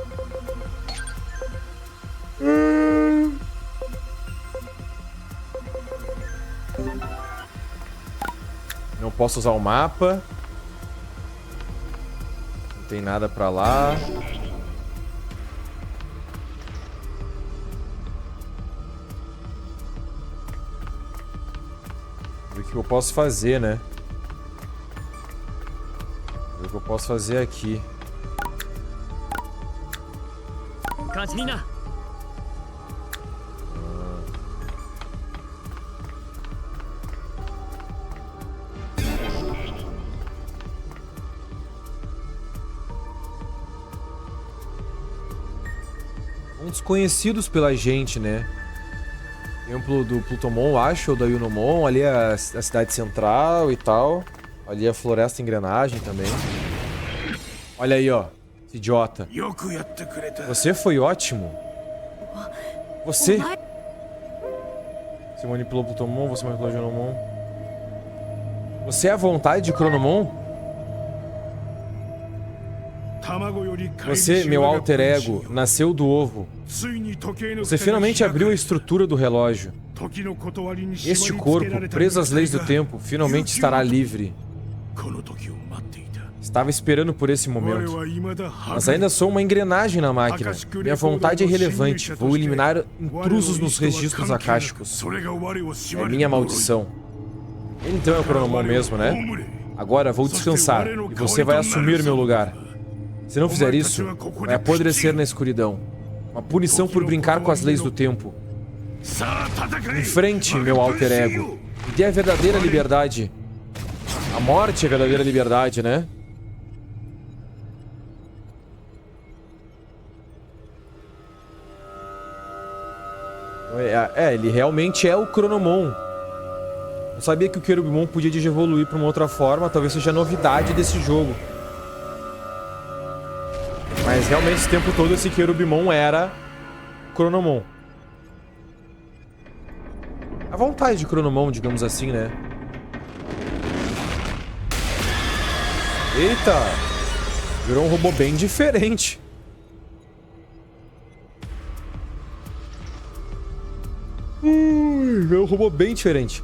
A: Não posso usar o mapa. Não tem nada pra lá. Ver o que eu posso fazer, né? Ver o que eu posso fazer aqui. Desconhecidos pela gente, né? Templo do Plutomon, acho, ou da Yunomon. Ali é a cidade central e tal. Ali é a Floresta Engrenagem também. Olha aí, ó. Esse idiota. Você foi ótimo. Você manipulou o Plutomon, você manipulou o Yunomon. Você é a vontade de Chronomon? Você, meu alter ego, nasceu do ovo. Você finalmente abriu a estrutura do relógio. Este corpo, preso às leis do tempo, finalmente estará livre. Estava esperando por esse momento. Mas ainda sou uma engrenagem na máquina. Minha vontade é irrelevante. Vou eliminar intrusos nos registros akáshicos. É minha maldição. Ele então é o Chronomon mesmo, né? Agora vou descansar e você vai assumir meu lugar. Se não fizer isso, vai apodrecer na escuridão. Uma punição por brincar com as leis do tempo. Enfrente, meu alter ego. Me dê a verdadeira liberdade. A morte é a verdadeira liberdade, né? Ele realmente é o Chronomon. Eu sabia que o Cherubimon podia evoluir para uma outra forma. Talvez seja a novidade desse jogo. Mas realmente esse tempo todo esse Cherubimon era Chronomon. A vontade de Chronomon, digamos assim, né? Eita! Virou um robô bem diferente. Virou um robô bem diferente.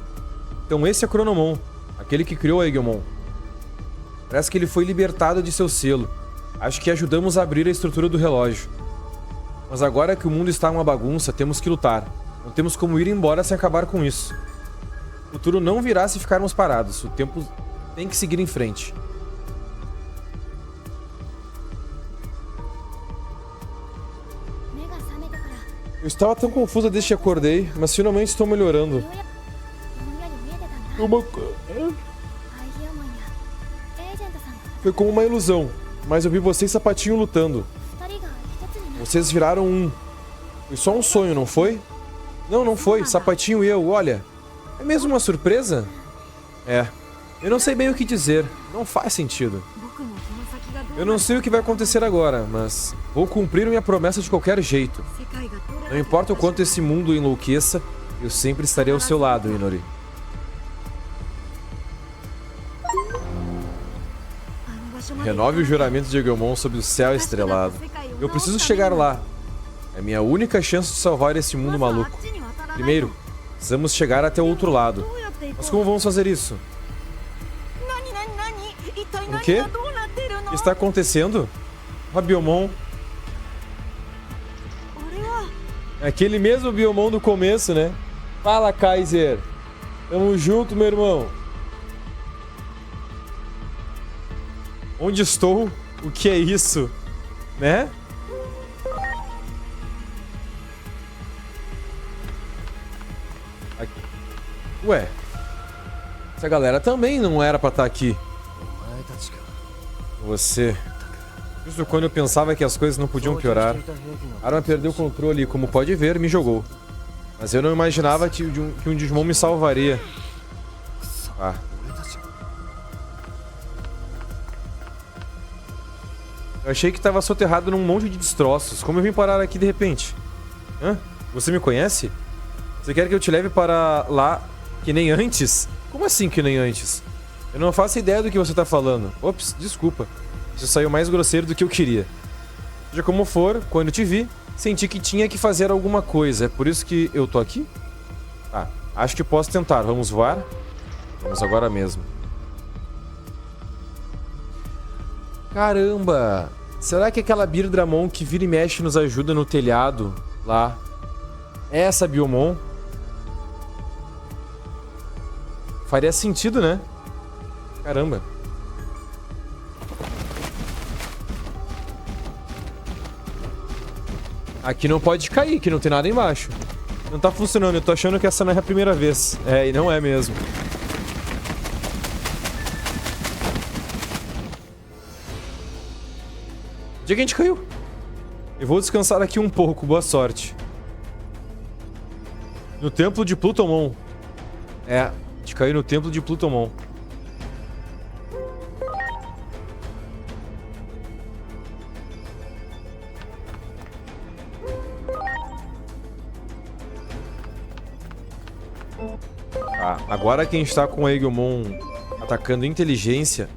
A: Então esse é Chronomon, aquele que criou a Eggmon. Parece que ele foi libertado de seu selo. Acho que ajudamos a abrir a estrutura do relógio. Mas agora que o mundo está uma bagunça, temos que lutar. Não temos como ir embora sem acabar com isso. O futuro não virá se ficarmos parados. O tempo tem que seguir em frente. Eu estava tão confusa desde que acordei, mas finalmente estou melhorando. Foi como uma ilusão, mas eu vi você e Sapatinho lutando. Vocês viraram um. Foi só um sonho, não foi? Não, não foi. Sapatinho e eu, olha. É mesmo uma surpresa? É. Eu não sei bem o que dizer. Não faz sentido. Eu não sei o que vai acontecer agora, mas vou cumprir minha promessa de qualquer jeito. Não importa o quanto esse mundo enlouqueça, eu sempre estarei ao seu lado, Inori. Renove o juramento de Eggmon sob o céu estrelado. Eu preciso chegar lá. É minha única chance de salvar esse mundo maluco. Primeiro, precisamos chegar até o outro lado. Mas como vamos fazer isso? O quê? O que está acontecendo? A Biomon. É aquele mesmo Biomon do começo, né? Fala, Kaiser. Tamo junto, meu irmão. Onde estou? O que é isso? Né? Aqui. Ué. Essa galera também não era pra estar aqui. Você. Justo quando eu pensava que as coisas não podiam piorar, a arma perdeu o controle e, como pode ver, me jogou. Mas eu não imaginava que um Digimon me salvaria. Ah. Eu achei que estava soterrado num monte de destroços. Como eu vim parar aqui de repente? Hã? Você me conhece? Você quer que eu te leve para lá que nem antes? Como assim que nem antes? Eu não faço ideia do que você tá falando. Ops, desculpa. Isso saiu mais grosseiro do que eu queria. Seja como for, quando te vi, senti que tinha que fazer alguma coisa. É por isso que eu tô aqui? Ah, acho que posso tentar. Vamos voar? Vamos agora mesmo. Caramba! Será que aquela Birdramon que vira e mexe nos ajuda no telhado lá é essa Biomon? Faria sentido, né? Caramba. Aqui não pode cair, que não tem nada embaixo. Não tá funcionando, eu tô achando que essa não é a primeira vez. É, e não é mesmo. Onde é que a gente caiu? Eu vou descansar aqui um pouco, boa sorte. No templo de Plutomon. É, a gente caiu no templo de Plutomon. Ah, agora que a gente tá com o Eggmon atacando inteligência,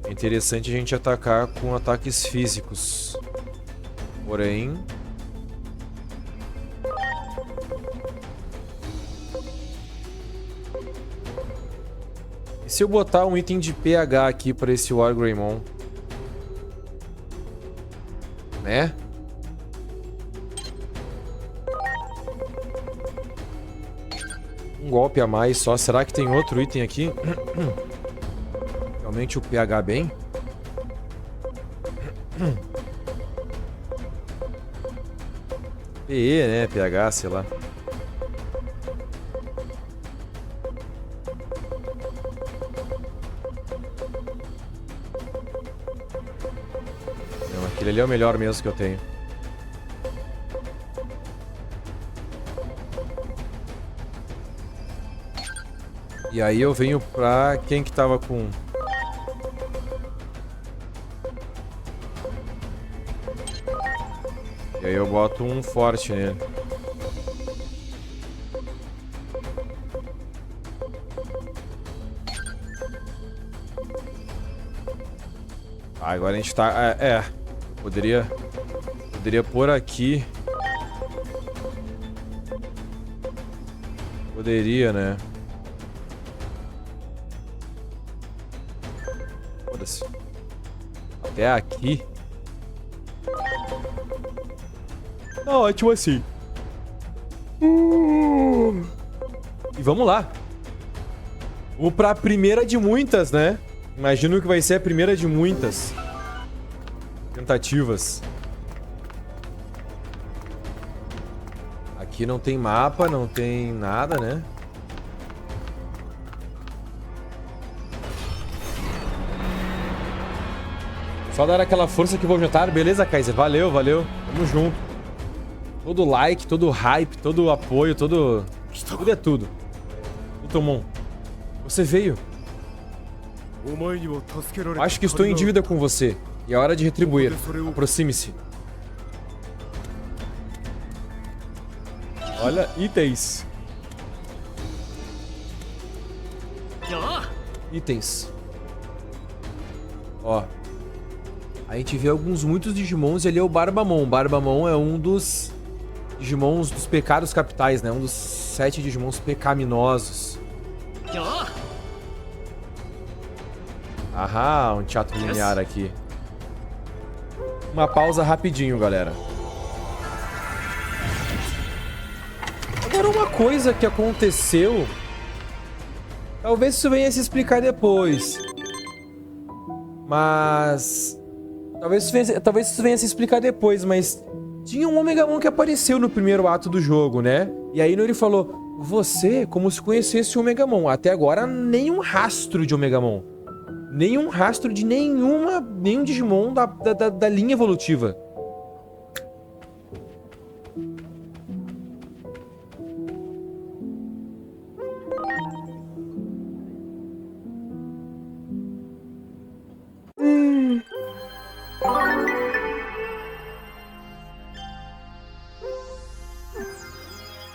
A: é interessante a gente atacar com ataques físicos. Porém... E se eu botar um item de pH aqui pra esse Wargreymon? Né? Um golpe a mais só. Será que tem outro item aqui? Aumente o pH bem. PE, né? pH, sei lá. Não, aquele ali é o melhor mesmo que eu tenho. E aí eu venho pra quem que tava com... E aí eu boto um forte nele. Ah, agora a gente tá... Poderia pôr aqui. Poderia, né? Foda-se. Até aqui. Tá ótimo assim. E vamos lá. Vamos pra primeira de muitas, né? Imagino que vai ser a primeira de muitas tentativas. Aqui não tem mapa, não tem nada, né? Só dar aquela força que vou juntar. Beleza, Kaiser? Valeu, valeu. Tamo junto. Todo like, todo hype, todo apoio, todo... Tudo é tudo. Utomon, você veio. Acho que estou em dívida com você. E é hora de retribuir. Aproxime-se. Olha, itens. Itens. Ó. A gente vê muitos Digimons e ali é o Barbamon. O Barbamon é um dos Digimons dos pecados capitais, né? Um dos 7 Digimons pecaminosos. Aham, um teatro linear aqui. Uma pausa rapidinho, galera. Agora uma coisa que aconteceu... Talvez isso venha a se explicar depois. Mas... Talvez isso venha a se explicar depois, mas... Tinha um Omegamon que apareceu no primeiro ato do jogo, né? E aí ele falou... Você, como se conhecesse o Omegamon. Até agora, nenhum rastro de Omegamon. Nenhum rastro de nenhum Digimon da linha evolutiva.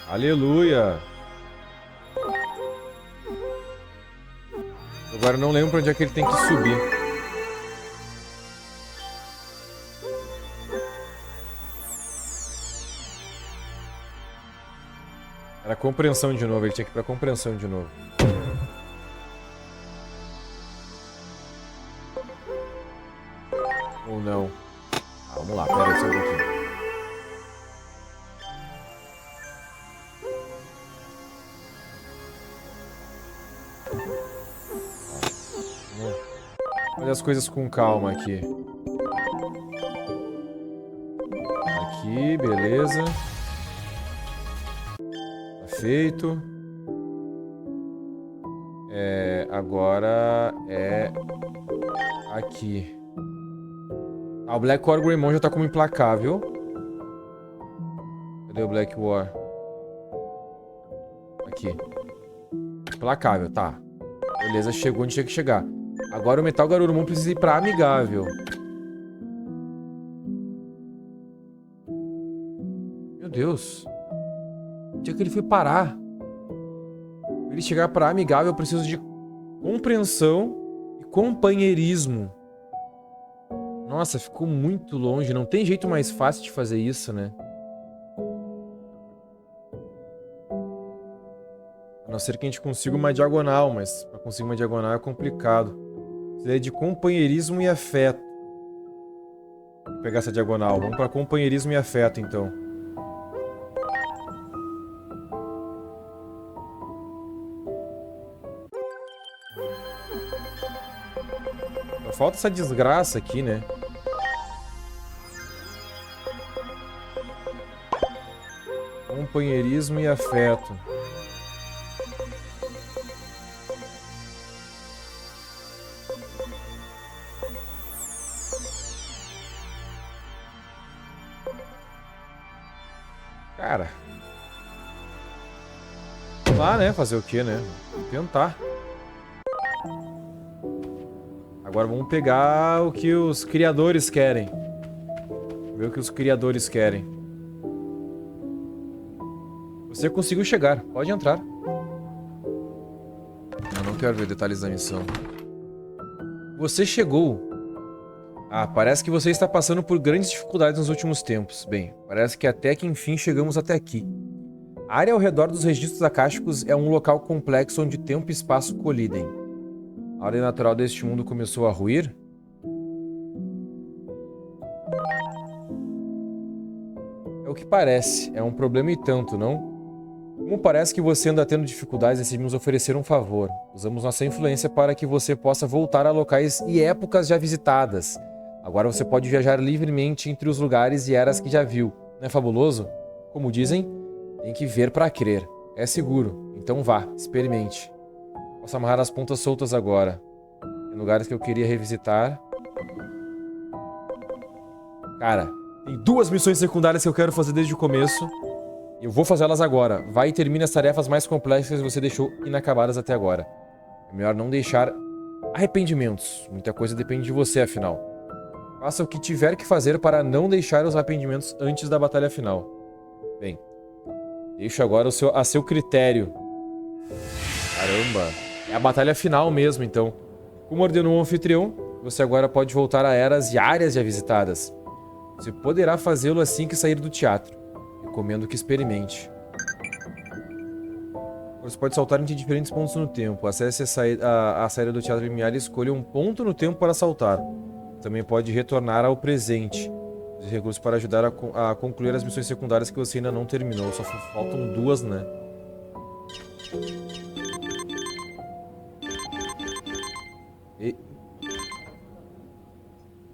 A: Aleluia! Agora eu não lembro pra onde é que ele tem que subir. Era compreensão de novo, ele tinha que ir pra compreensão de novo. Ou não. Ah, vamos lá, pera aí só um pouquinho. Olha as coisas com calma aqui. Aqui, beleza. Tá feito. Agora é aqui. Ah, o Black War Greymon já tá como implacável. Cadê o Black War? Aqui. Implacável, tá. Beleza, chegou onde tinha que chegar. Agora o Metal Garurumon precisa ir pra amigável. Meu Deus. Onde é que ele foi parar? Pra ele chegar pra amigável, eu preciso de compreensão e companheirismo. Nossa, ficou muito longe. Não tem jeito mais fácil de fazer isso, né? A não ser que a gente consiga uma diagonal, mas pra conseguir uma diagonal é complicado. Precisa de companheirismo e afeto. Vou pegar essa diagonal. Vamos pra companheirismo e afeto, então. Só falta essa desgraça aqui, né? Companheirismo e afeto. Cara. Vamos lá, né? Fazer o quê, né? Vamos tentar. Agora vamos pegar o que os criadores querem. Ver o que os criadores querem. Você conseguiu chegar. Pode entrar. Eu não quero ver detalhes da missão. Você chegou. Ah, parece que você está passando por grandes dificuldades nos últimos tempos. Bem, parece que até que enfim chegamos até aqui. A área ao redor dos registros acásticos é um local complexo onde tempo e espaço colidem. A ordem natural deste mundo começou a ruir? É o que parece. É um problema e tanto, não? Como parece que você anda tendo dificuldades, decidimos oferecer um favor. Usamos nossa influência para que você possa voltar a locais e épocas já visitadas. Agora você pode viajar livremente entre os lugares e eras que já viu. Não é fabuloso? Como dizem, tem que ver para crer. É seguro. Então vá, experimente. Posso amarrar as pontas soltas agora. Tem lugares que eu queria revisitar. Cara, tem 2 missões secundárias que eu quero fazer desde o começo. E eu vou fazer elas agora. Vai e termine as tarefas mais complexas que você deixou inacabadas até agora. É melhor não deixar arrependimentos. Muita coisa depende de você, afinal. Faça o que tiver que fazer para não deixar os arrependimentos antes da batalha final. Bem, deixo agora a seu critério. Caramba, é a batalha final mesmo, então. Como ordenou o anfitrião, você agora pode voltar a eras e áreas já visitadas. Você poderá fazê-lo assim que sair do teatro. Recomendo que experimente. Você pode saltar entre diferentes pontos no tempo. Acesse a saída do teatro limiar e escolha um ponto no tempo para saltar. Também pode retornar ao presente. Use recursos para ajudar a concluir as missões secundárias que você ainda não terminou. Só faltam 2, né?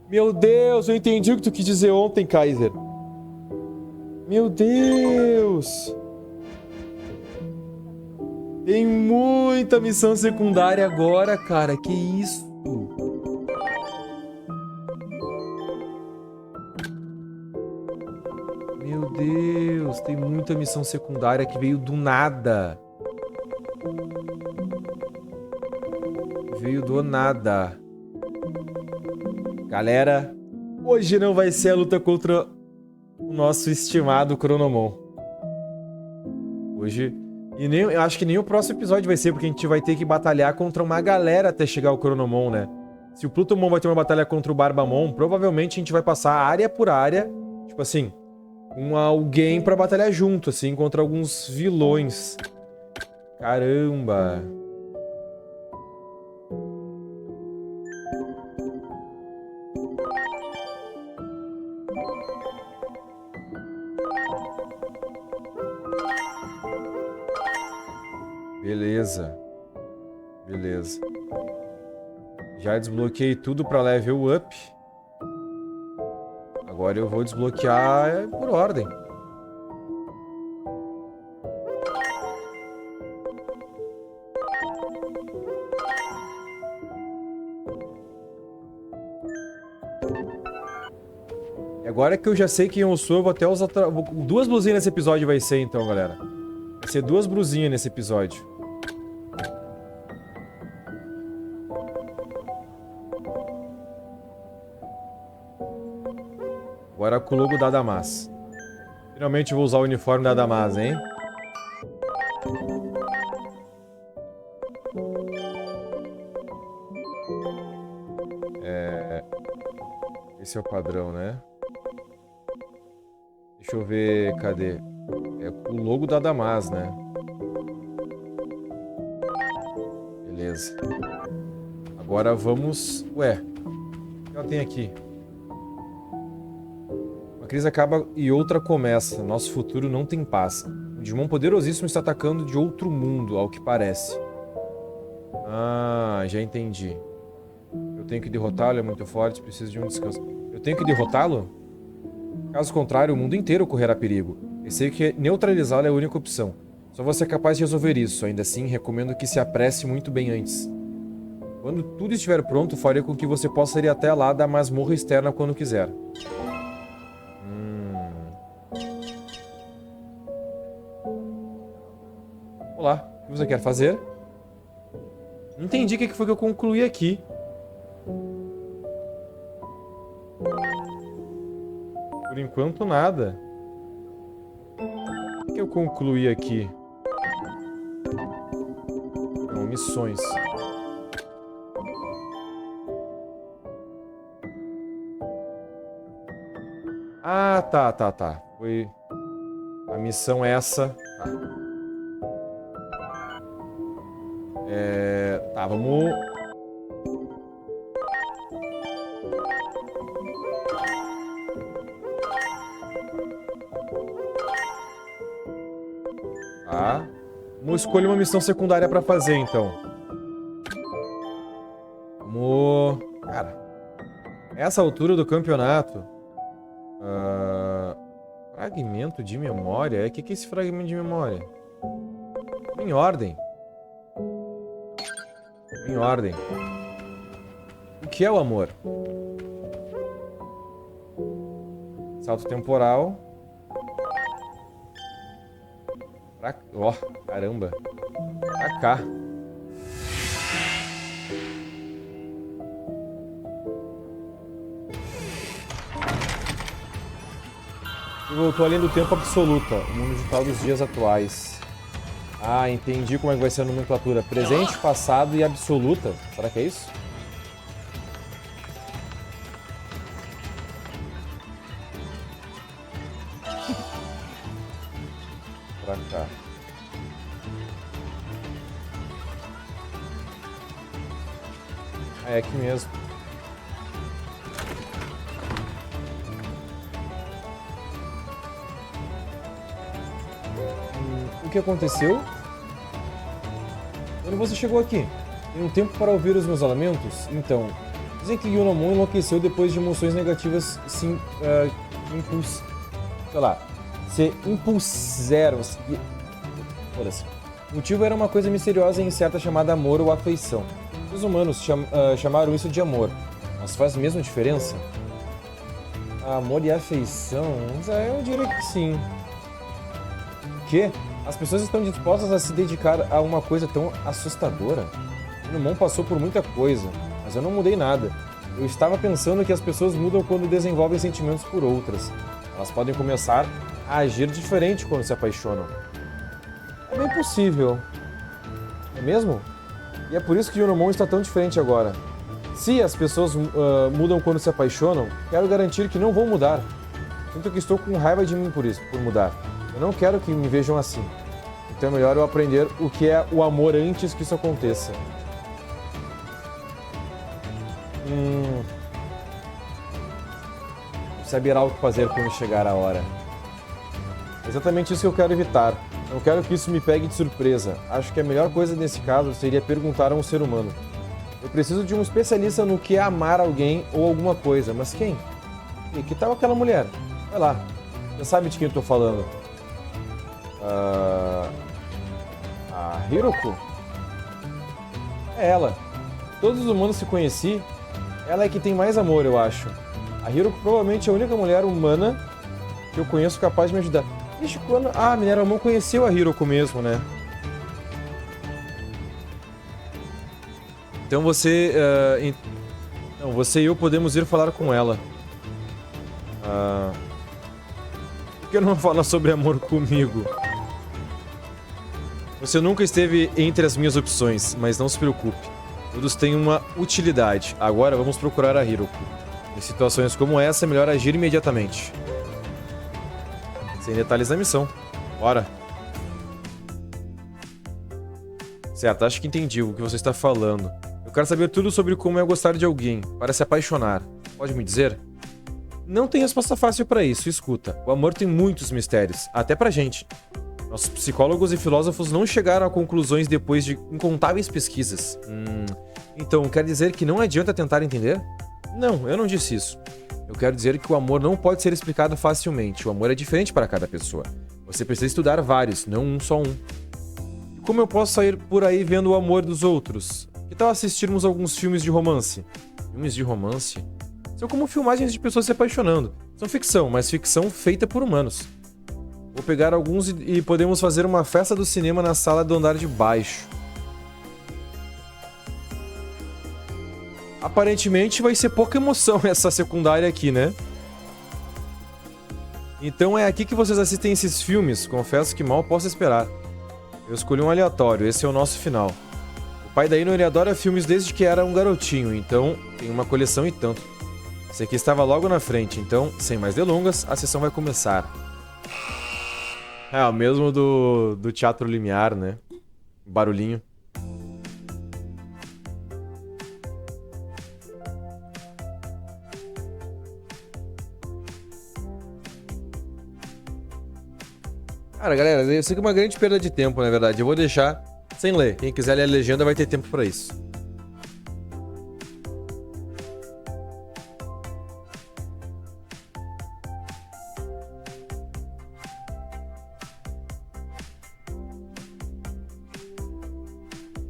A: Meu Deus, eu entendi o que tu quis dizer ontem, Kaiser. Meu Deus! Tem muita missão secundária agora, cara. Que isso? Meu Deus, tem muita missão secundária que veio do nada. Veio do nada. Galera, hoje não vai ser a luta contra o nosso estimado Chronomon. Hoje... E nem, eu acho que nem o próximo episódio vai ser, porque a gente vai ter que batalhar contra uma galera até chegar ao Chronomon, né? Se o Plutomon vai ter uma batalha contra o Barbamon, provavelmente a gente vai passar área por área, tipo assim, com alguém pra batalhar junto, assim, contra alguns vilões. Caramba! Beleza. Beleza. Já desbloqueei tudo para level up. Agora eu vou desbloquear por ordem. E agora que eu já sei quem eu sou, eu vou até usar... 2 blusinhas nesse episódio vai ser então, galera. Vai ser 2 blusinhas nesse episódio. Agora com o logo da Damas. Finalmente vou usar o uniforme da Damas, hein? Esse é o padrão, né? Deixa eu ver, cadê? É o logo da Damas, né? Beleza. Agora vamos... Ué, o que ela tem aqui? Uma crise acaba e outra começa. Nosso futuro não tem paz. Um Digimon poderosíssimo está atacando de outro mundo, ao que parece. Ah, já entendi. Eu tenho que derrotá-lo, é muito forte, preciso de um descanso. Eu tenho que derrotá-lo? Caso contrário, o mundo inteiro correrá perigo. Eu sei que neutralizá-lo é a única opção. Só você é capaz de resolver isso. Ainda assim, recomendo que se apresse muito bem antes. Quando tudo estiver pronto, farei com que você possa ir até lá da masmorra externa quando quiser. Olá, o que você quer fazer? Não entendi o que foi que eu concluí aqui. Por enquanto, nada. O que eu concluí aqui? Não, missões. Ah, tá. Foi a missão essa. Tá, vamos... Tá. Vamos escolher uma missão secundária pra fazer, então. Vamos... Cara, essa altura do campeonato... Fragmento de memória? O que é esse fragmento de memória? Em ordem. Em ordem. O que é o amor? Salto temporal. Ó, caramba. Pra cá. E voltou além do tempo absoluta. O mundo digital dos dias atuais. Ah, entendi como é que vai ser a nomenclatura. Presente, passado e absoluta. Será que é isso? Pra cá. É aqui mesmo. O que aconteceu? Quando você chegou aqui? Tem um tempo para ouvir os meus lamentos? Então, dizem que Yunomon enlouqueceu depois de emoções negativas se impuseram. Foda-se. O motivo era uma coisa misteriosa e incerta chamada amor ou afeição. Os humanos chamaram isso de amor. Mas faz mesmo diferença? Amor e afeição? Eu diria que sim. O quê? As pessoas estão dispostas a se dedicar a uma coisa tão assustadora? Yunomon passou por muita coisa, mas eu não mudei nada. Eu estava pensando que as pessoas mudam quando desenvolvem sentimentos por outras. Elas podem começar a agir diferente quando se apaixonam. É bem possível. É mesmo? E é por isso que Yunomon está tão diferente agora. Se as pessoas mudam quando se apaixonam, quero garantir que não vão mudar. Sinto que estou com raiva de mim por mudar. Eu não quero que me vejam assim. Então é melhor eu aprender o que é o amor antes que isso aconteça. Saberá o que fazer quando chegar a hora. É exatamente isso que eu quero evitar. Não quero que isso me pegue de surpresa. Acho que a melhor coisa nesse caso seria perguntar a um ser humano. Eu preciso de um especialista no que é amar alguém ou alguma coisa. Mas quem? E que tal aquela mulher? Vai lá. Você sabe de quem eu tô falando. A Hiroko? É ela. Todos os humanos que conheci, ela é que tem mais amor, eu acho. A Hiroko provavelmente é a única mulher humana que eu conheço capaz de me ajudar. Ixi, quando... Ah, Mineramon conheceu a Hiroko mesmo, né? Então você... Então, você e eu podemos ir falar com ela. Por que não fala sobre amor comigo? Você nunca esteve entre as minhas opções, mas não se preocupe. Todos têm uma utilidade. Agora vamos procurar a Hiroko. Em situações como essa, é melhor agir imediatamente. Sem detalhes da missão. Bora. Certo, acho que entendi o que você está falando. Eu quero saber tudo sobre como é gostar de alguém, para se apaixonar. Pode me dizer? Não tem resposta fácil para isso, escuta. O amor tem muitos mistérios, até pra gente. Nossos psicólogos e filósofos não chegaram a conclusões depois de incontáveis pesquisas. Então, quer dizer que não adianta tentar entender? Não, eu não disse isso. Eu quero dizer que o amor não pode ser explicado facilmente. O amor é diferente para cada pessoa. Você precisa estudar vários, não só um. Como eu posso sair por aí vendo o amor dos outros? Que tal assistirmos alguns filmes de romance? Filmes de romance? São como filmagens de pessoas se apaixonando. São ficção, mas ficção feita por humanos. Vou pegar alguns e podemos fazer uma festa do cinema na sala do andar de baixo. Aparentemente vai ser pouca emoção essa secundária aqui, né? Então é aqui que vocês assistem esses filmes. Confesso que mal posso esperar. Eu escolhi um aleatório, esse é o nosso final. O pai da Ino, ele adora filmes desde que era um garotinho, então tem uma coleção e tanto. Esse aqui estava logo na frente, então, sem mais delongas, a sessão vai começar. É, o mesmo do Teatro Limiar, né? Barulhinho. Cara, galera, isso aqui é uma grande perda de tempo, na verdade. Eu vou deixar sem ler. Quem quiser ler a legenda vai ter tempo pra isso.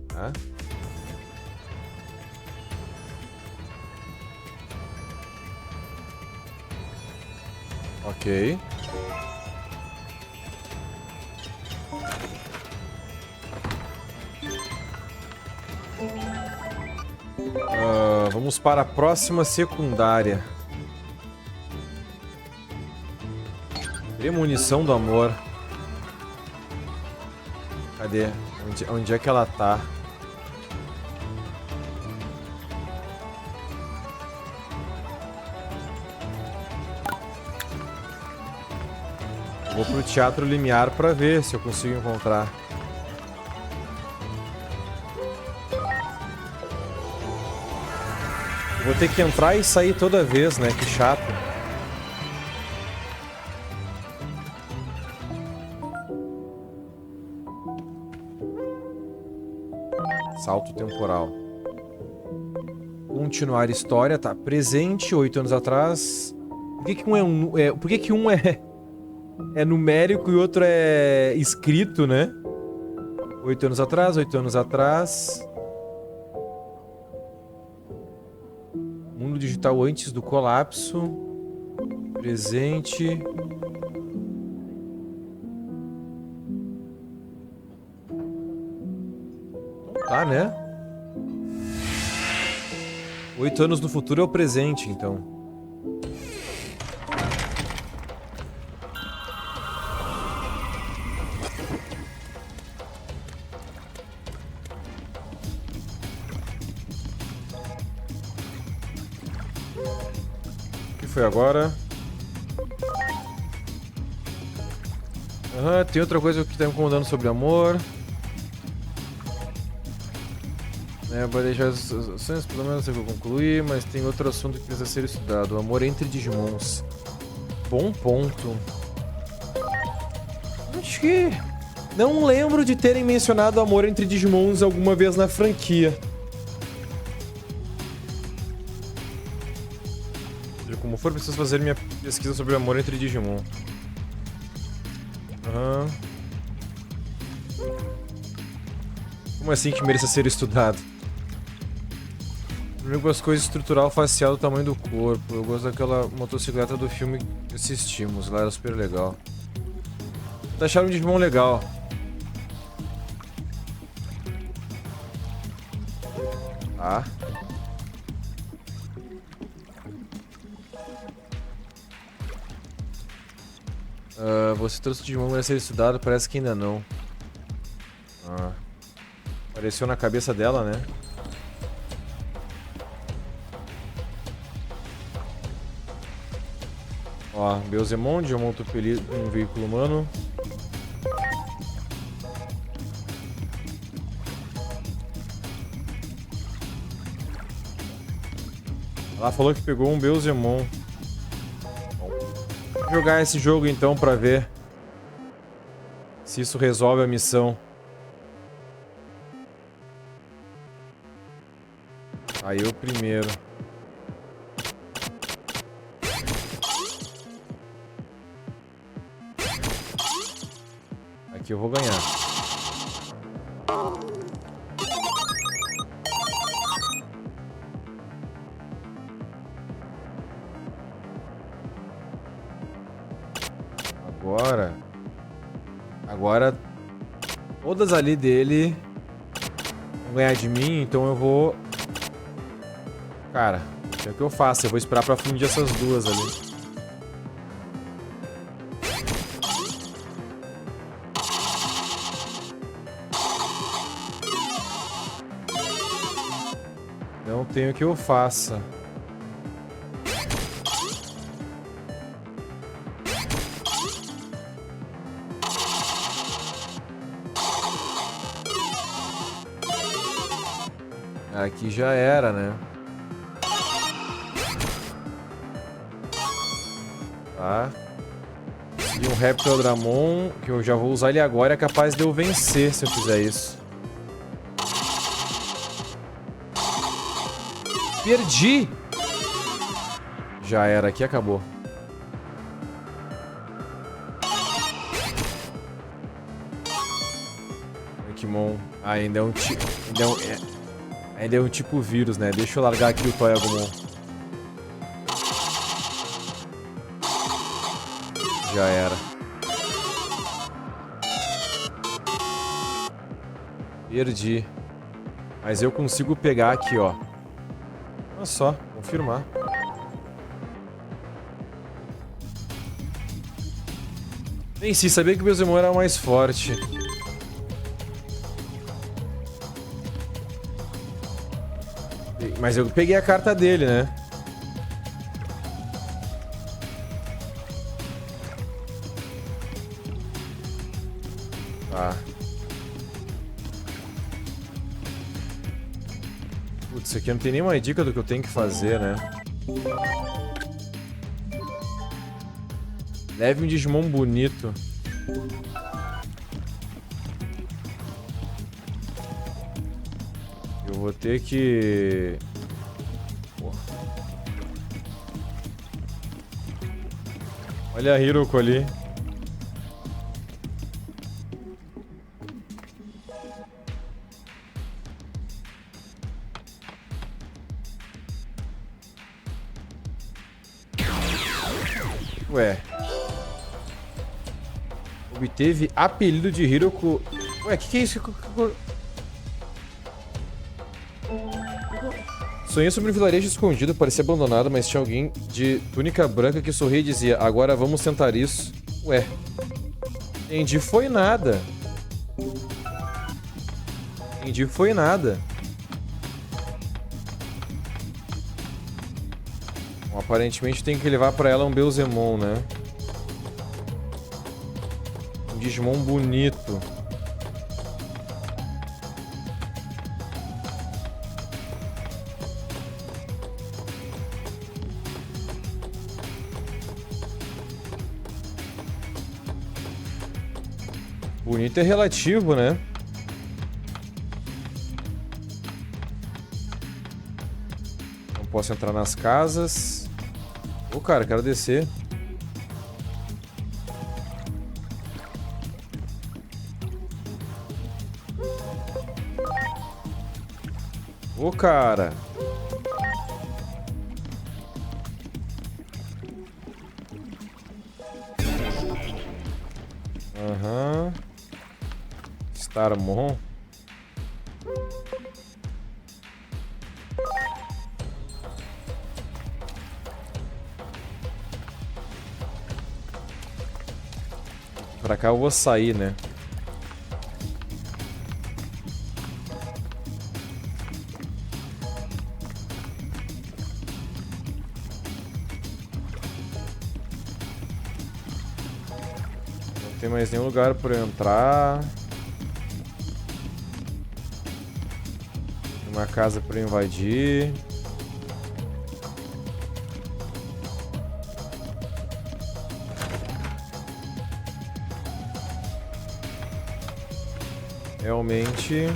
A: Tá? Ok. Vamos para a próxima secundária. Premonição do amor. Cadê? Onde é que ela tá? Vou pro Teatro Limiar pra ver se eu consigo encontrar. Vou ter que entrar e sair toda vez, né? Que chato. Salto temporal. Continuar história, tá? Presente, 8 anos atrás. Por que que um é numérico e o outro é escrito, né? 8 anos atrás, 8 anos atrás. Mundo digital antes do colapso. Presente. Então tá, né? 8 anos no futuro é o presente, então. Foi agora. Tem outra coisa que tá me incomodando sobre amor. Vou deixar as ações, pelo menos eu vou concluir, mas tem outro assunto que precisa ser estudado. O amor entre Digimons. Bom ponto. Acho que... não lembro de terem mencionado amor entre Digimons alguma vez na franquia. Como for, preciso fazer minha pesquisa sobre o amor entre Digimon. Como assim que mereça ser estudado? Primeiro com as coisas estrutural facial do tamanho do corpo. Eu gosto daquela motocicleta do filme que assistimos. Lá era super legal. Acharam um Digimon legal. Tá. Você trouxe o Digimon para ser estudado? Parece que ainda não. Apareceu na cabeça dela, né? Ó, Beelzemon, Digimon Tupeli, um veículo humano. Ela falou que pegou um Beelzemon. Vou jogar esse jogo então pra ver se isso resolve a missão. Aí eu primeiro. Aqui eu vou ganhar. Agora todas ali dele vão ganhar de mim, então eu vou... Cara, é o que eu faço, eu vou esperar pra fundir essas duas ali. Não tem o que eu faça. Aqui já era, né? Tá. Consegui um Reptodramon, que eu já vou usar ele agora, é capaz de eu vencer se eu fizer isso. Perdi! Já era, aqui acabou. Pokémon. Ainda é um tipo... Ainda é um tipo vírus, né? Deixa eu largar aqui o Toy Agumon. Já era. Perdi. Mas eu consigo pegar aqui, ó. Olha só, confirmar. Venci, sabia que o Benzemon era mais forte. Mas eu peguei a carta dele, né? Tá. Putz, isso aqui não tem nenhuma dica do que eu tenho que fazer, né? Leve um Digimon bonito. Eu vou ter que... Olha a Hiroko ali. Ué. Obteve apelido de Hiroko. Ué, que é isso? Sonhei sobre um vilarejo escondido, parecia abandonado, mas tinha alguém de túnica branca que sorria e dizia: agora vamos tentar isso. Ué. Entendi, foi nada. Entendi, foi nada. Bom, aparentemente tem que levar pra ela um Benzemon, né? Um Digimon bonito. Bonito é relativo, né? Não posso entrar nas casas. Ô, cara, quero descer. Ô, cara. Aham. Starmon. Pra cá eu vou sair, né? Não tem mais nenhum lugar pra eu entrar. Uma casa pra eu invadir. Realmente...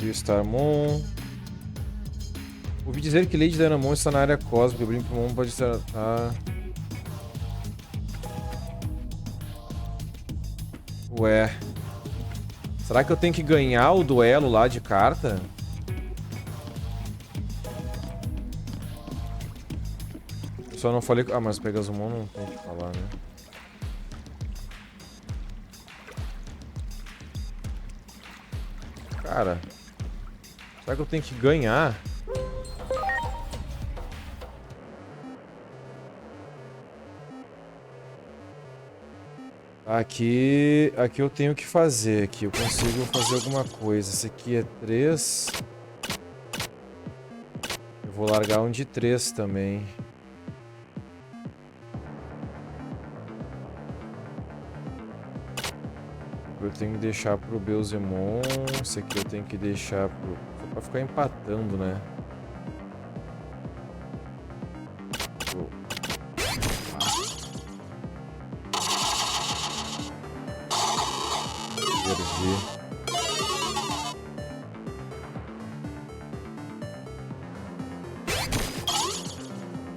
A: Viu Starmon. Ouvi dizer que Lady Dynamon está na área cósmica. O Brimpomon pode estar... Ah. Ué. Será que eu tenho que ganhar o duelo lá de carta? Eu só não falei... Ah, mas Pegasumon não tem o que falar, né? Cara... Será que eu tenho que ganhar? Aqui eu tenho que fazer. Aqui eu consigo fazer alguma coisa. Esse aqui é 3. Eu vou largar um de 3 também. Eu tenho que deixar pro Beelzemon. Esse aqui eu tenho que deixar pro... Só pra ficar empatando, né?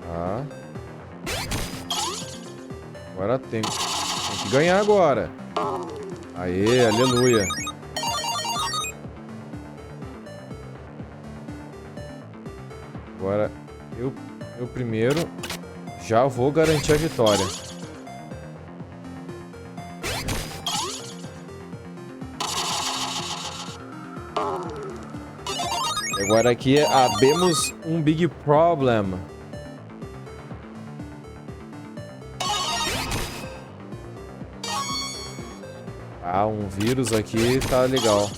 A: Tá. Agora tem que ganhar agora. Aê, aleluia. Agora eu primeiro já vou garantir a vitória. Agora aqui abemos um big problem. Ah, um vírus aqui tá legal.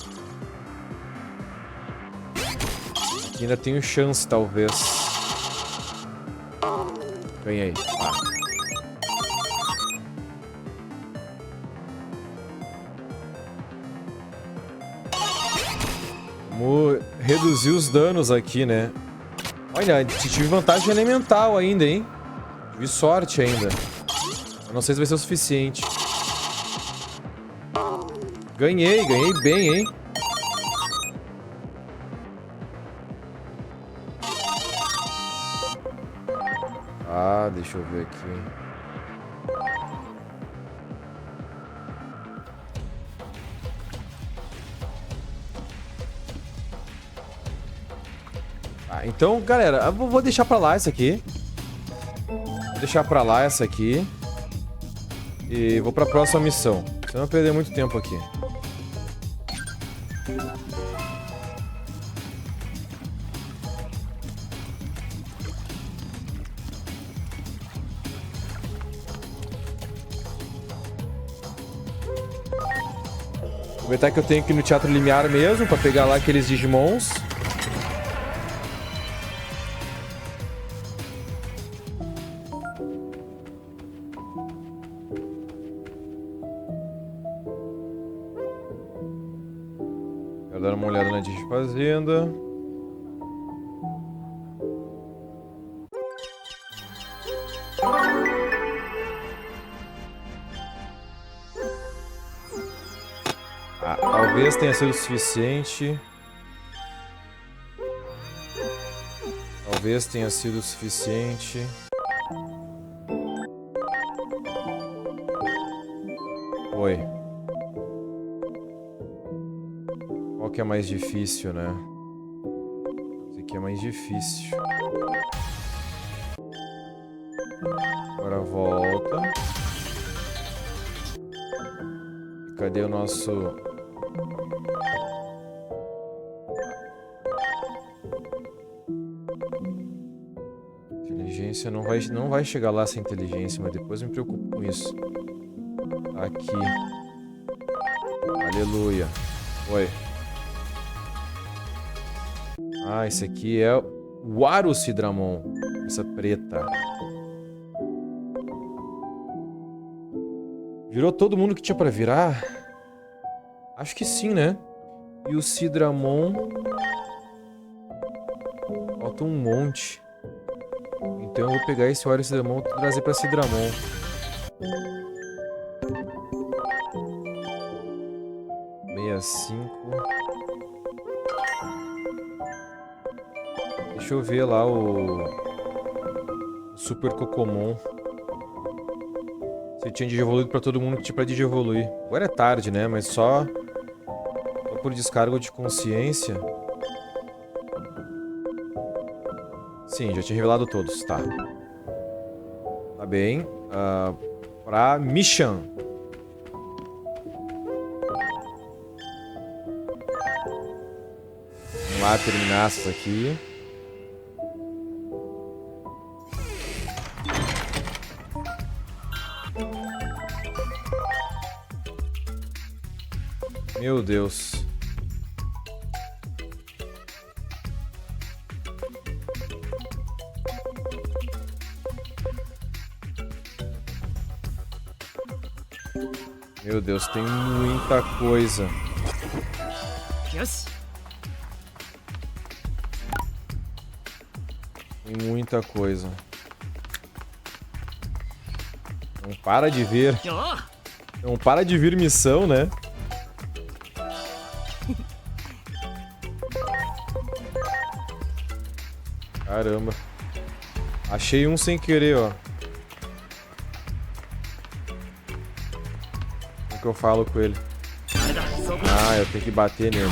A: Aqui ainda tenho chance, talvez. Ganhei. Ah. Vamos reduzir os danos aqui, né? Olha, tive vantagem elemental ainda, hein? Tive sorte ainda. Eu não sei se vai ser o suficiente. Ganhei bem, hein? Ah, deixa eu ver aqui. Ah, então, galera, eu vou deixar pra lá essa aqui. Vou deixar pra lá essa aqui. E vou pra próxima missão. Senão eu perder muito tempo aqui. Aproveitar que eu tenho que ir no Teatro Limiar mesmo, pra pegar lá aqueles Digimons. Quero dar uma olhada na Digifazenda. Talvez tenha sido suficiente. Talvez tenha sido suficiente. Foi. Qual que é mais difícil, né? Esse aqui é mais difícil. Agora volta. E cadê o nosso... Inteligência não vai chegar lá sem inteligência, mas depois eu me preocupo com isso. Tá aqui. Aleluia. Oi. Ah, esse aqui é o Arucidramon. Essa preta. Virou todo mundo que tinha pra virar? Acho que sim, né? E o Sidramon... Falta um monte. Então eu vou pegar esse Arucidramon e trazer pra Sidramon. Deixa eu ver lá o Super Cocomon. Se tinha Digievoluído pra todo mundo que tinha pra Digievoluir. Agora é tarde, né? Mas só por descargo de consciência. Sim, já tinha revelado todos, tá. Tá bem. Pra Michan. Vamos lá terminar essas aqui. Meu Deus. Meu Deus, tem muita coisa. Tem muita coisa. Não para de vir. Não para de vir missão, né? Caramba. Achei um sem querer, ó. Como que eu falo com ele? Ah, eu tenho que bater nele.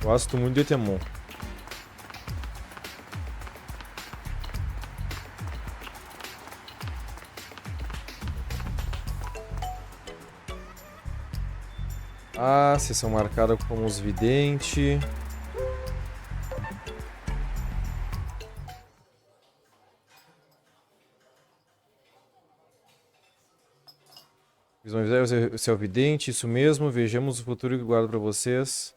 A: Gosto muito de Etemon. Ah, sessão marcada como os videntes. Você é o vidente, isso mesmo. Vejamos o futuro que guardo pra vocês.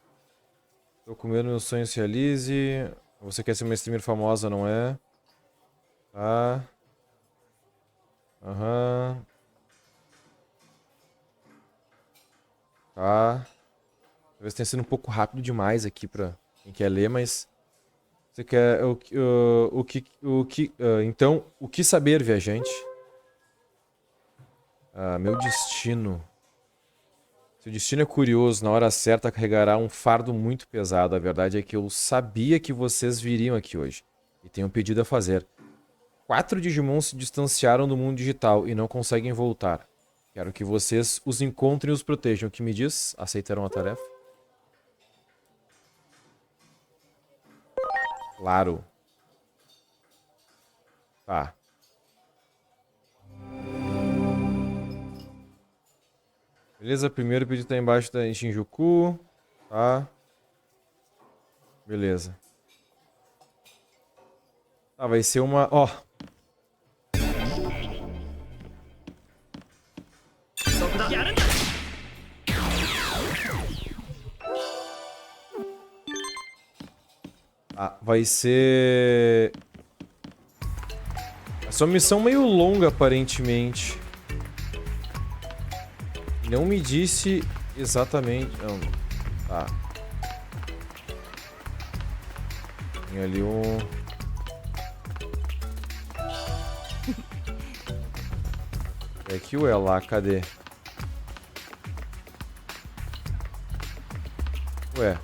A: Tô com medo, meu sonho se realize. Você quer ser uma streamer famosa, não é? Tá. Aham. Tá. Talvez tenha sido um pouco rápido demais aqui pra quem quer ler, mas... Você quer... Então, o que saber, viajante? Meu destino. Seu destino é curioso. Na hora certa carregará um fardo muito pesado. A verdade é que eu sabia que vocês viriam aqui hoje. E tenho um pedido a fazer. 4 Digimon se distanciaram do mundo digital e não conseguem voltar. Quero que vocês os encontrem e os protejam. O que me diz? Aceitarão a tarefa? Claro. Tá. Beleza, primeiro pedido tá embaixo da Shinjuku. Tá. Beleza. Tá, vai ser uma... Ó. Vai ser... Essa é uma missão meio longa, aparentemente. Não me disse exatamente... Não. Tá. Tem ali um... É aqui ou é lá? Cadê? Ué.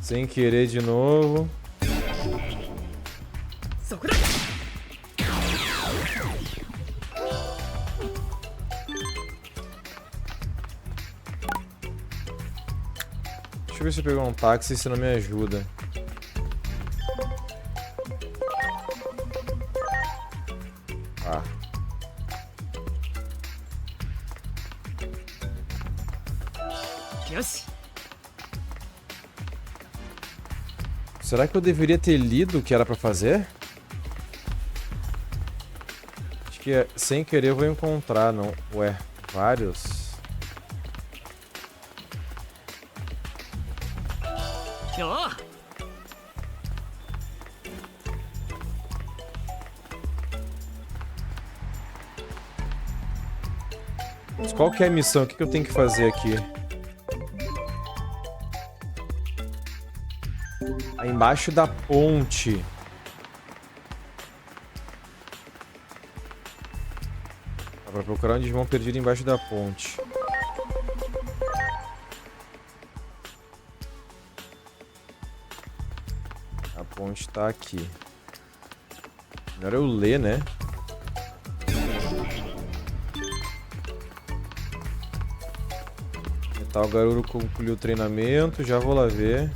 A: Sem querer de novo. Deixa eu ver se eu pegar um táxi, se não me ajuda. Ah. Será que eu deveria ter lido o que era pra fazer? Acho que sem querer eu vou encontrar, não. Ué, vários. Mas qual que é a missão? O que eu tenho que fazer aqui? Aí embaixo da ponte. pra procurar um Digimon perdido embaixo da ponte. A ponte tá aqui. Melhor eu ler, né? Metal Garuru concluiu o treinamento, já vou lá ver.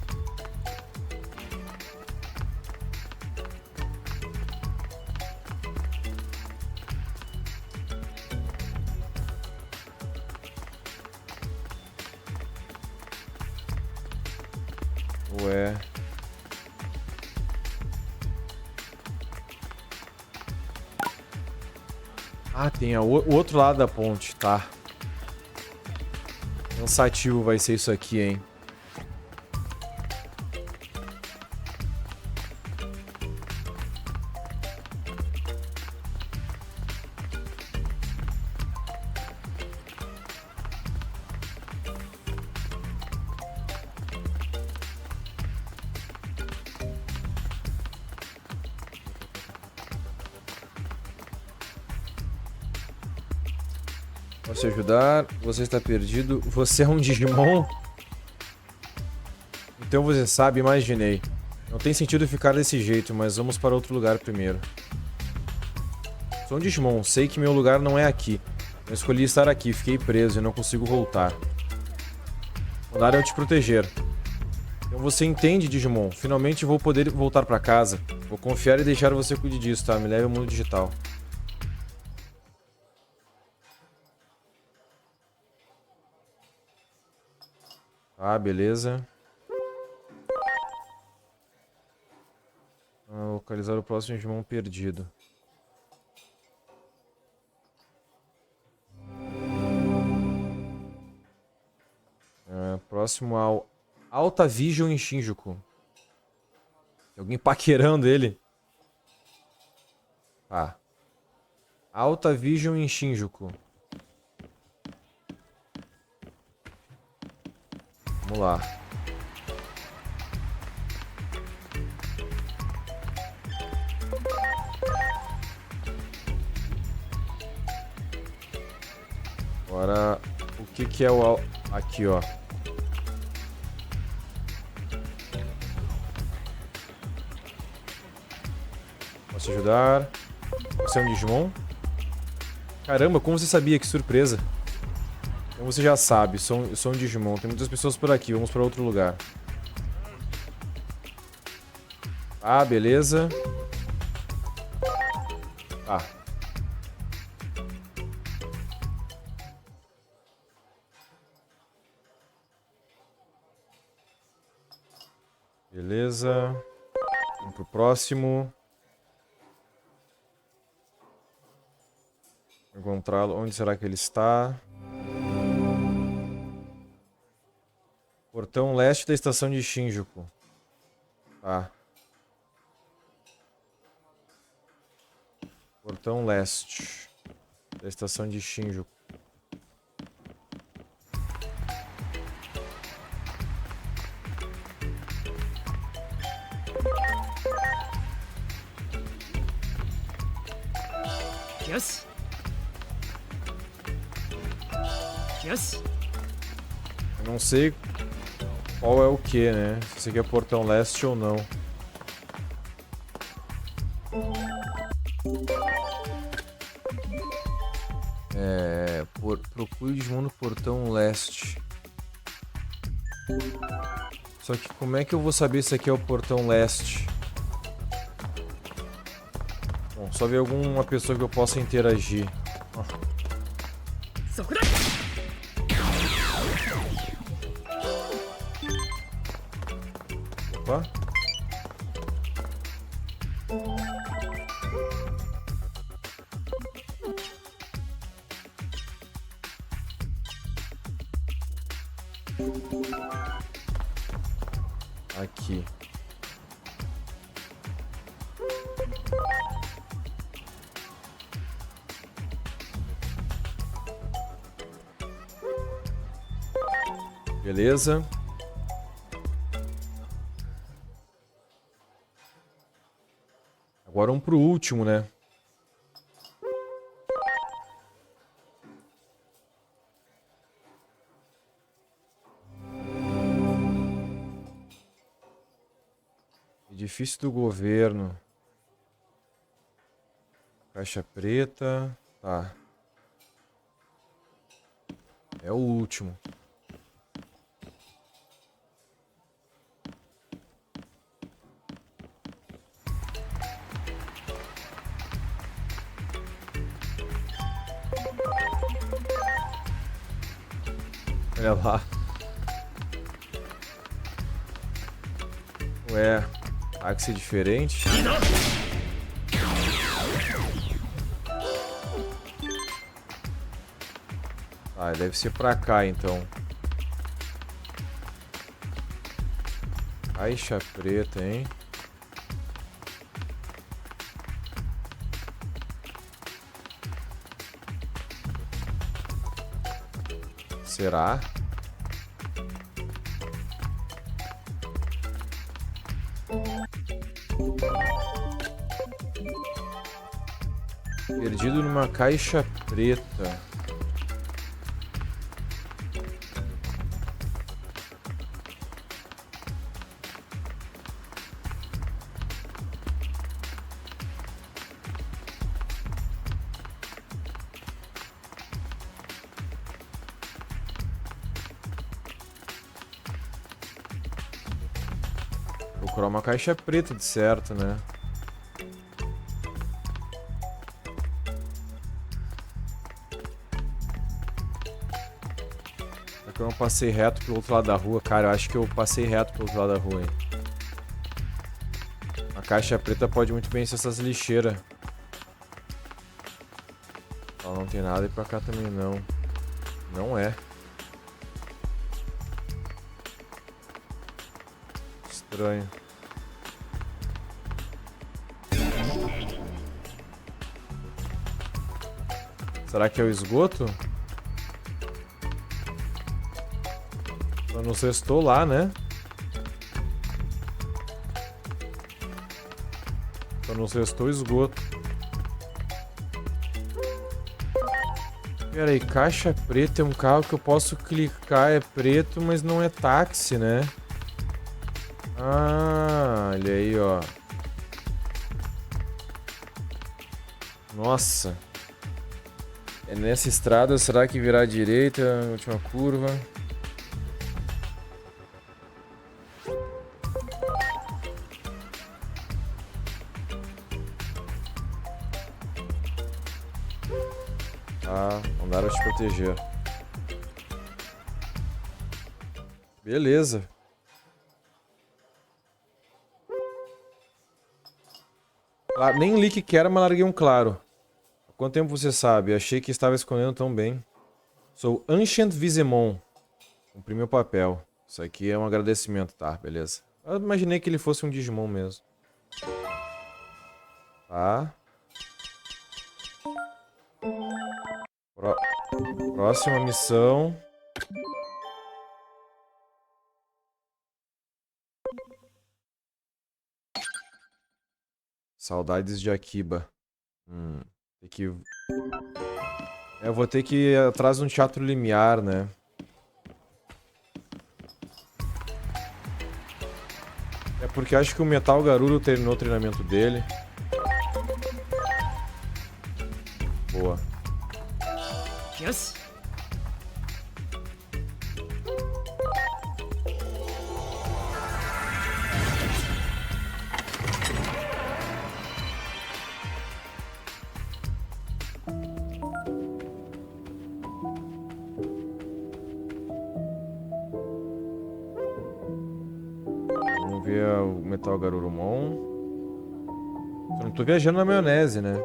A: Ué. Ah, tem o outro lado da ponte, tá. Cansativo vai ser isso aqui, hein. Posso te ajudar? Você está perdido? Você é um Digimon? Então você sabe, imaginei. Não tem sentido ficar desse jeito, mas vamos para outro lugar primeiro. Sou um Digimon, sei que meu lugar não é aqui. Eu escolhi estar aqui, fiquei preso e não consigo voltar. Mandaram eu te proteger. Então você entende, Digimon? Finalmente vou poder voltar para casa. Vou confiar e deixar você cuidar disso, tá? Me leve ao mundo digital. Ah, beleza. Localizar o próximo Digimon perdido. Próximo ao Alta Vision em Shinjuku. Tem alguém paquerando ele? Tá. Alta Vision em Shinjuku. Vamos lá. Agora, o que é o... Aqui, ó. Posso te ajudar? Você é um Digimon? Caramba, como você sabia? Que surpresa. Então você já sabe, eu sou um Digimon. Tem muitas pessoas por aqui, vamos para outro lugar. Ah, beleza. Tá. Beleza. Vamos pro próximo. Encontrá-lo. Onde será que ele está? Portão leste da estação de Shinjuku. Tá. Portão leste da estação de Shinjuku.
B: Yes. Yes.
A: Eu não sei qual é o que, né? Se esse aqui é portão leste ou não. Procure o Digimon no portão leste. Só que como é que eu vou saber se aqui é o portão leste? Bom, só ver alguma pessoa que eu possa interagir. Opa. Aqui. Beleza. Agora vamos pro último, né? Edifício do governo. Caixa preta. Tá. É o último. Olha lá. Ué, táxi diferente. Ah, deve ser pra cá então. Caixa preta, hein? Será? Perdido numa caixa preta. Procurar uma caixa preta de certo, né? Será que eu não passei reto pelo outro lado da rua? Cara, eu acho que eu passei reto pelo outro lado da rua, hein? A caixa preta pode muito bem ser essas lixeiras. Ó, não tem nada e pra cá também não. Não é. Estranho. Será que é o esgoto? Eu não sextou lá, né? Eu não sextou o esgoto. Pera aí, caixa preta é um carro que eu posso clicar, é preto, mas não é táxi, né? Ah, olha aí, ó. Nossa. É nessa estrada, será que virar à direita, última curva? Ah, mandaram te proteger. Beleza. Ah, nem li que quero, mas larguei um claro. Há quanto tempo você sabe? Achei que estava escondendo tão bem. Sou Ancient Vizemon. Cumpri meu papel. Isso aqui é um agradecimento, tá? Beleza. Eu imaginei que ele fosse um Digimon mesmo. Tá. Próxima missão. Saudades de Akiba. Tem que... eu vou ter que ir atrás de um teatro limiar, né? É porque acho que o Metal Garuru terminou o treinamento dele. Boa.
B: Yes.
A: Vamos ver o Metal Garurumon. Eu não tô viajando na maionese, né?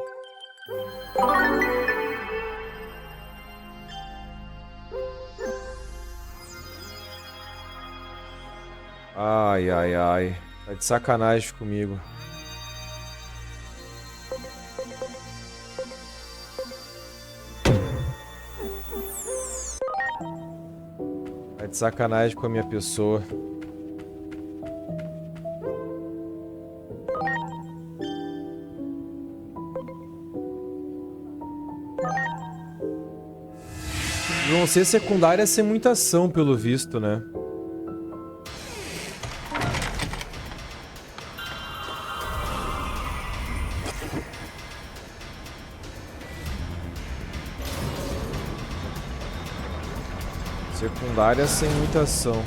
A: Ai, ai, ai. Tá de sacanagem comigo. Tá de sacanagem com a minha pessoa. Vão ser secundária sem muita ação, pelo visto, né? Secundária sem muita ação.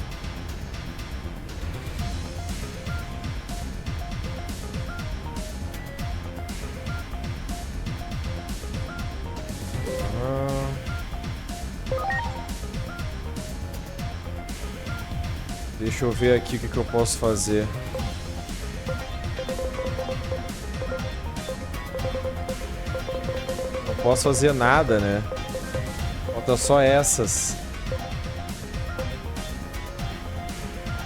A: Deixa eu ver aqui o que eu posso fazer. Não posso fazer nada, né? Falta só essas.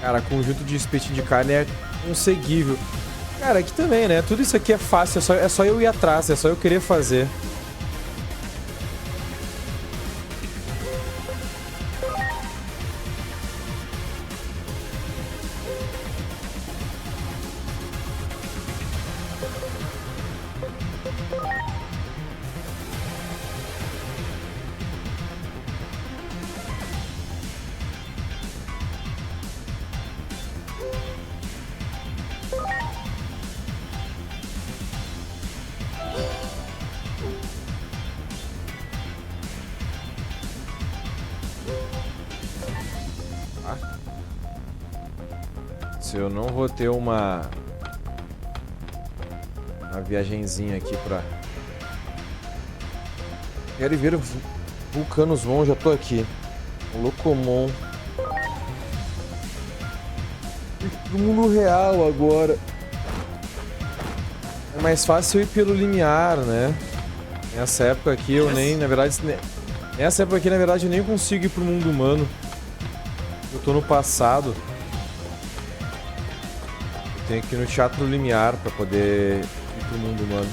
A: Cara, conjunto de espetinho de carne é conseguível. Cara, aqui também, né? Tudo isso aqui é fácil, é só eu ir atrás, é só eu querer fazer. Se eu não vou ter uma viagenzinha aqui pra... Quero ver o Vulcanusmon, já tô aqui. O Locomon. Pro mundo real agora. É mais fácil ir pelo limiar, né? Nessa época aqui eu nem, na verdade... Nessa época aqui, na verdade, eu nem consigo ir pro mundo humano. Eu tô no passado. Eu tenho que ir no Teatro Limiar pra poder ir pro mundo humano.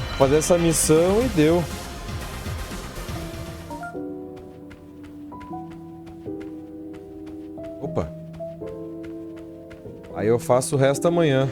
A: Vou fazer essa missão e deu. Opa. Aí eu faço o resto amanhã.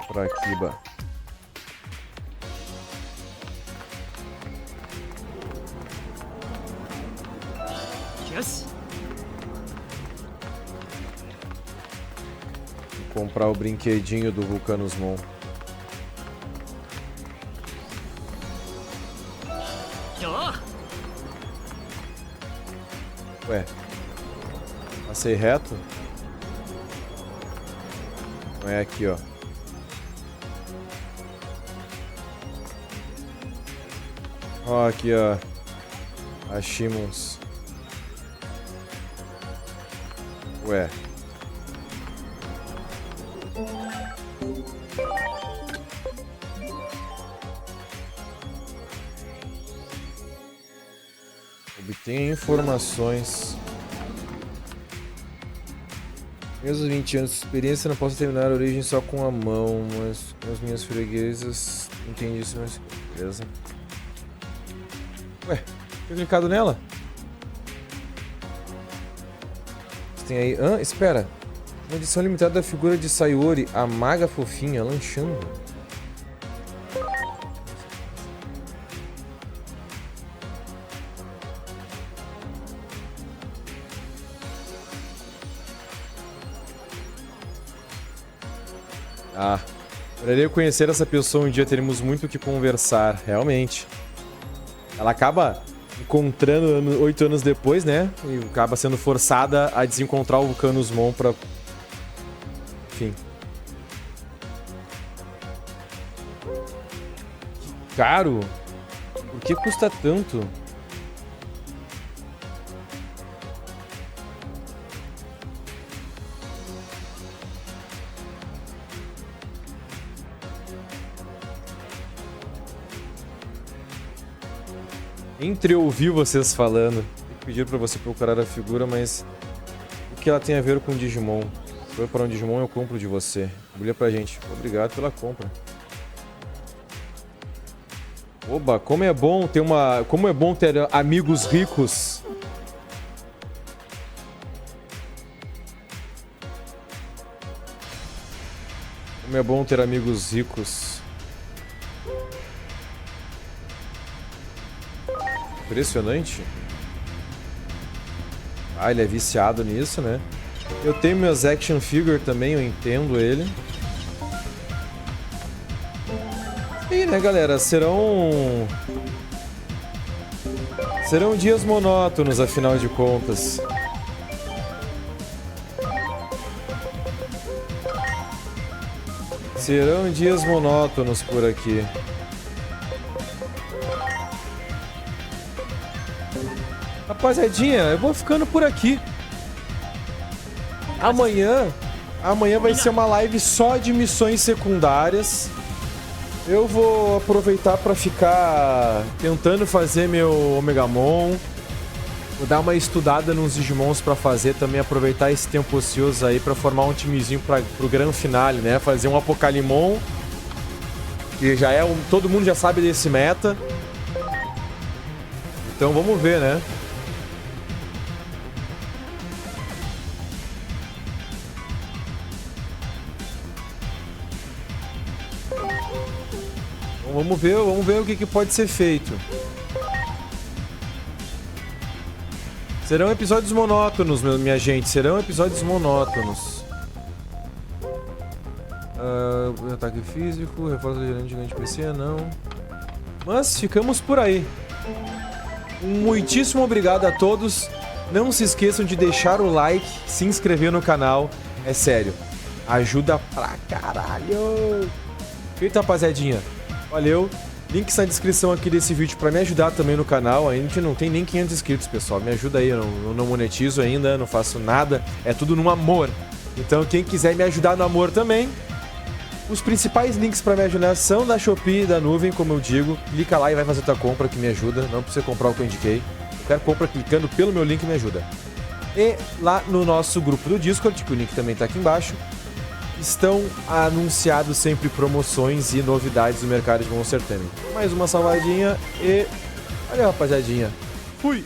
A: Pra aqui, bah. Vou comprar o brinquedinho do Vulcanusmon. Ué, passei reto? Não é aqui, ó. Ó, aqui, ó. Achimos. Ué. Obtenha informações. Mesmo 20 anos de experiência, não posso terminar a origem só com a mão, mas com as minhas freguesas entendi isso, mas beleza. Ué, tinha clicado nela? Você tem aí... Ah, espera. Uma edição limitada da figura de Sayori, a maga fofinha, lanchando. Ah, adoraria conhecer essa pessoa um dia, teremos muito o que conversar, realmente. Ela acaba encontrando 8 anos depois, né? E acaba sendo forçada a desencontrar o Vulcanusmon pra... Enfim. Que caro! Por que custa tanto? Entre ouvir vocês falando e pedir pra você procurar a figura, mas o que ela tem a ver com Digimon? Se for para um Digimon, eu compro de você. Brilha pra gente. Obrigado pela compra. Oba, como é bom ter amigos ricos. Como é bom ter amigos ricos. Impressionante. Ah, ele é viciado nisso, né? Eu tenho meus action figure também, eu entendo ele. E né, galera, serão dias monótonos, afinal de contas. Serão dias monótonos por aqui. Rapaziadinha, eu vou ficando por aqui. Amanhã vai ser uma live só de missões secundárias. Eu vou aproveitar para ficar tentando fazer meu Omegamon. Vou dar uma estudada nos Digimons para fazer também, aproveitar esse tempo ocioso aí para formar um timezinho pro Gran Finale, né? Fazer um Apocalimon, que já é todo mundo já sabe desse meta. Então vamos ver, né? Então, vamos ver o que pode ser feito. Serão episódios monótonos, minha gente. Serão episódios monótonos. Ataque físico, reforço de gigante PC, não. Mas ficamos por aí. Muitíssimo obrigado a todos. Não se esqueçam de deixar o like, se inscrever no canal. É sério, ajuda pra caralho. Feito, rapaziadinha. Valeu. Link na descrição aqui desse vídeo pra me ajudar também no canal. A gente não tem nem 500 inscritos, pessoal. Me ajuda aí, eu não monetizo ainda, não faço nada. É tudo no amor. Então quem quiser me ajudar no amor também, os principais links pra me ajudar são da Shopee e da Nuvem, como eu digo. Clica lá e vai fazer tua compra que me ajuda. Não precisa comprar o que eu indiquei. Qualquer compra clicando pelo meu link me ajuda. E lá no nosso grupo do Discord, que o link também tá aqui embaixo, estão anunciados sempre promoções e novidades do mercado de Monster Taming. Mais uma salvadinha e... Valeu, rapaziadinha. Fui!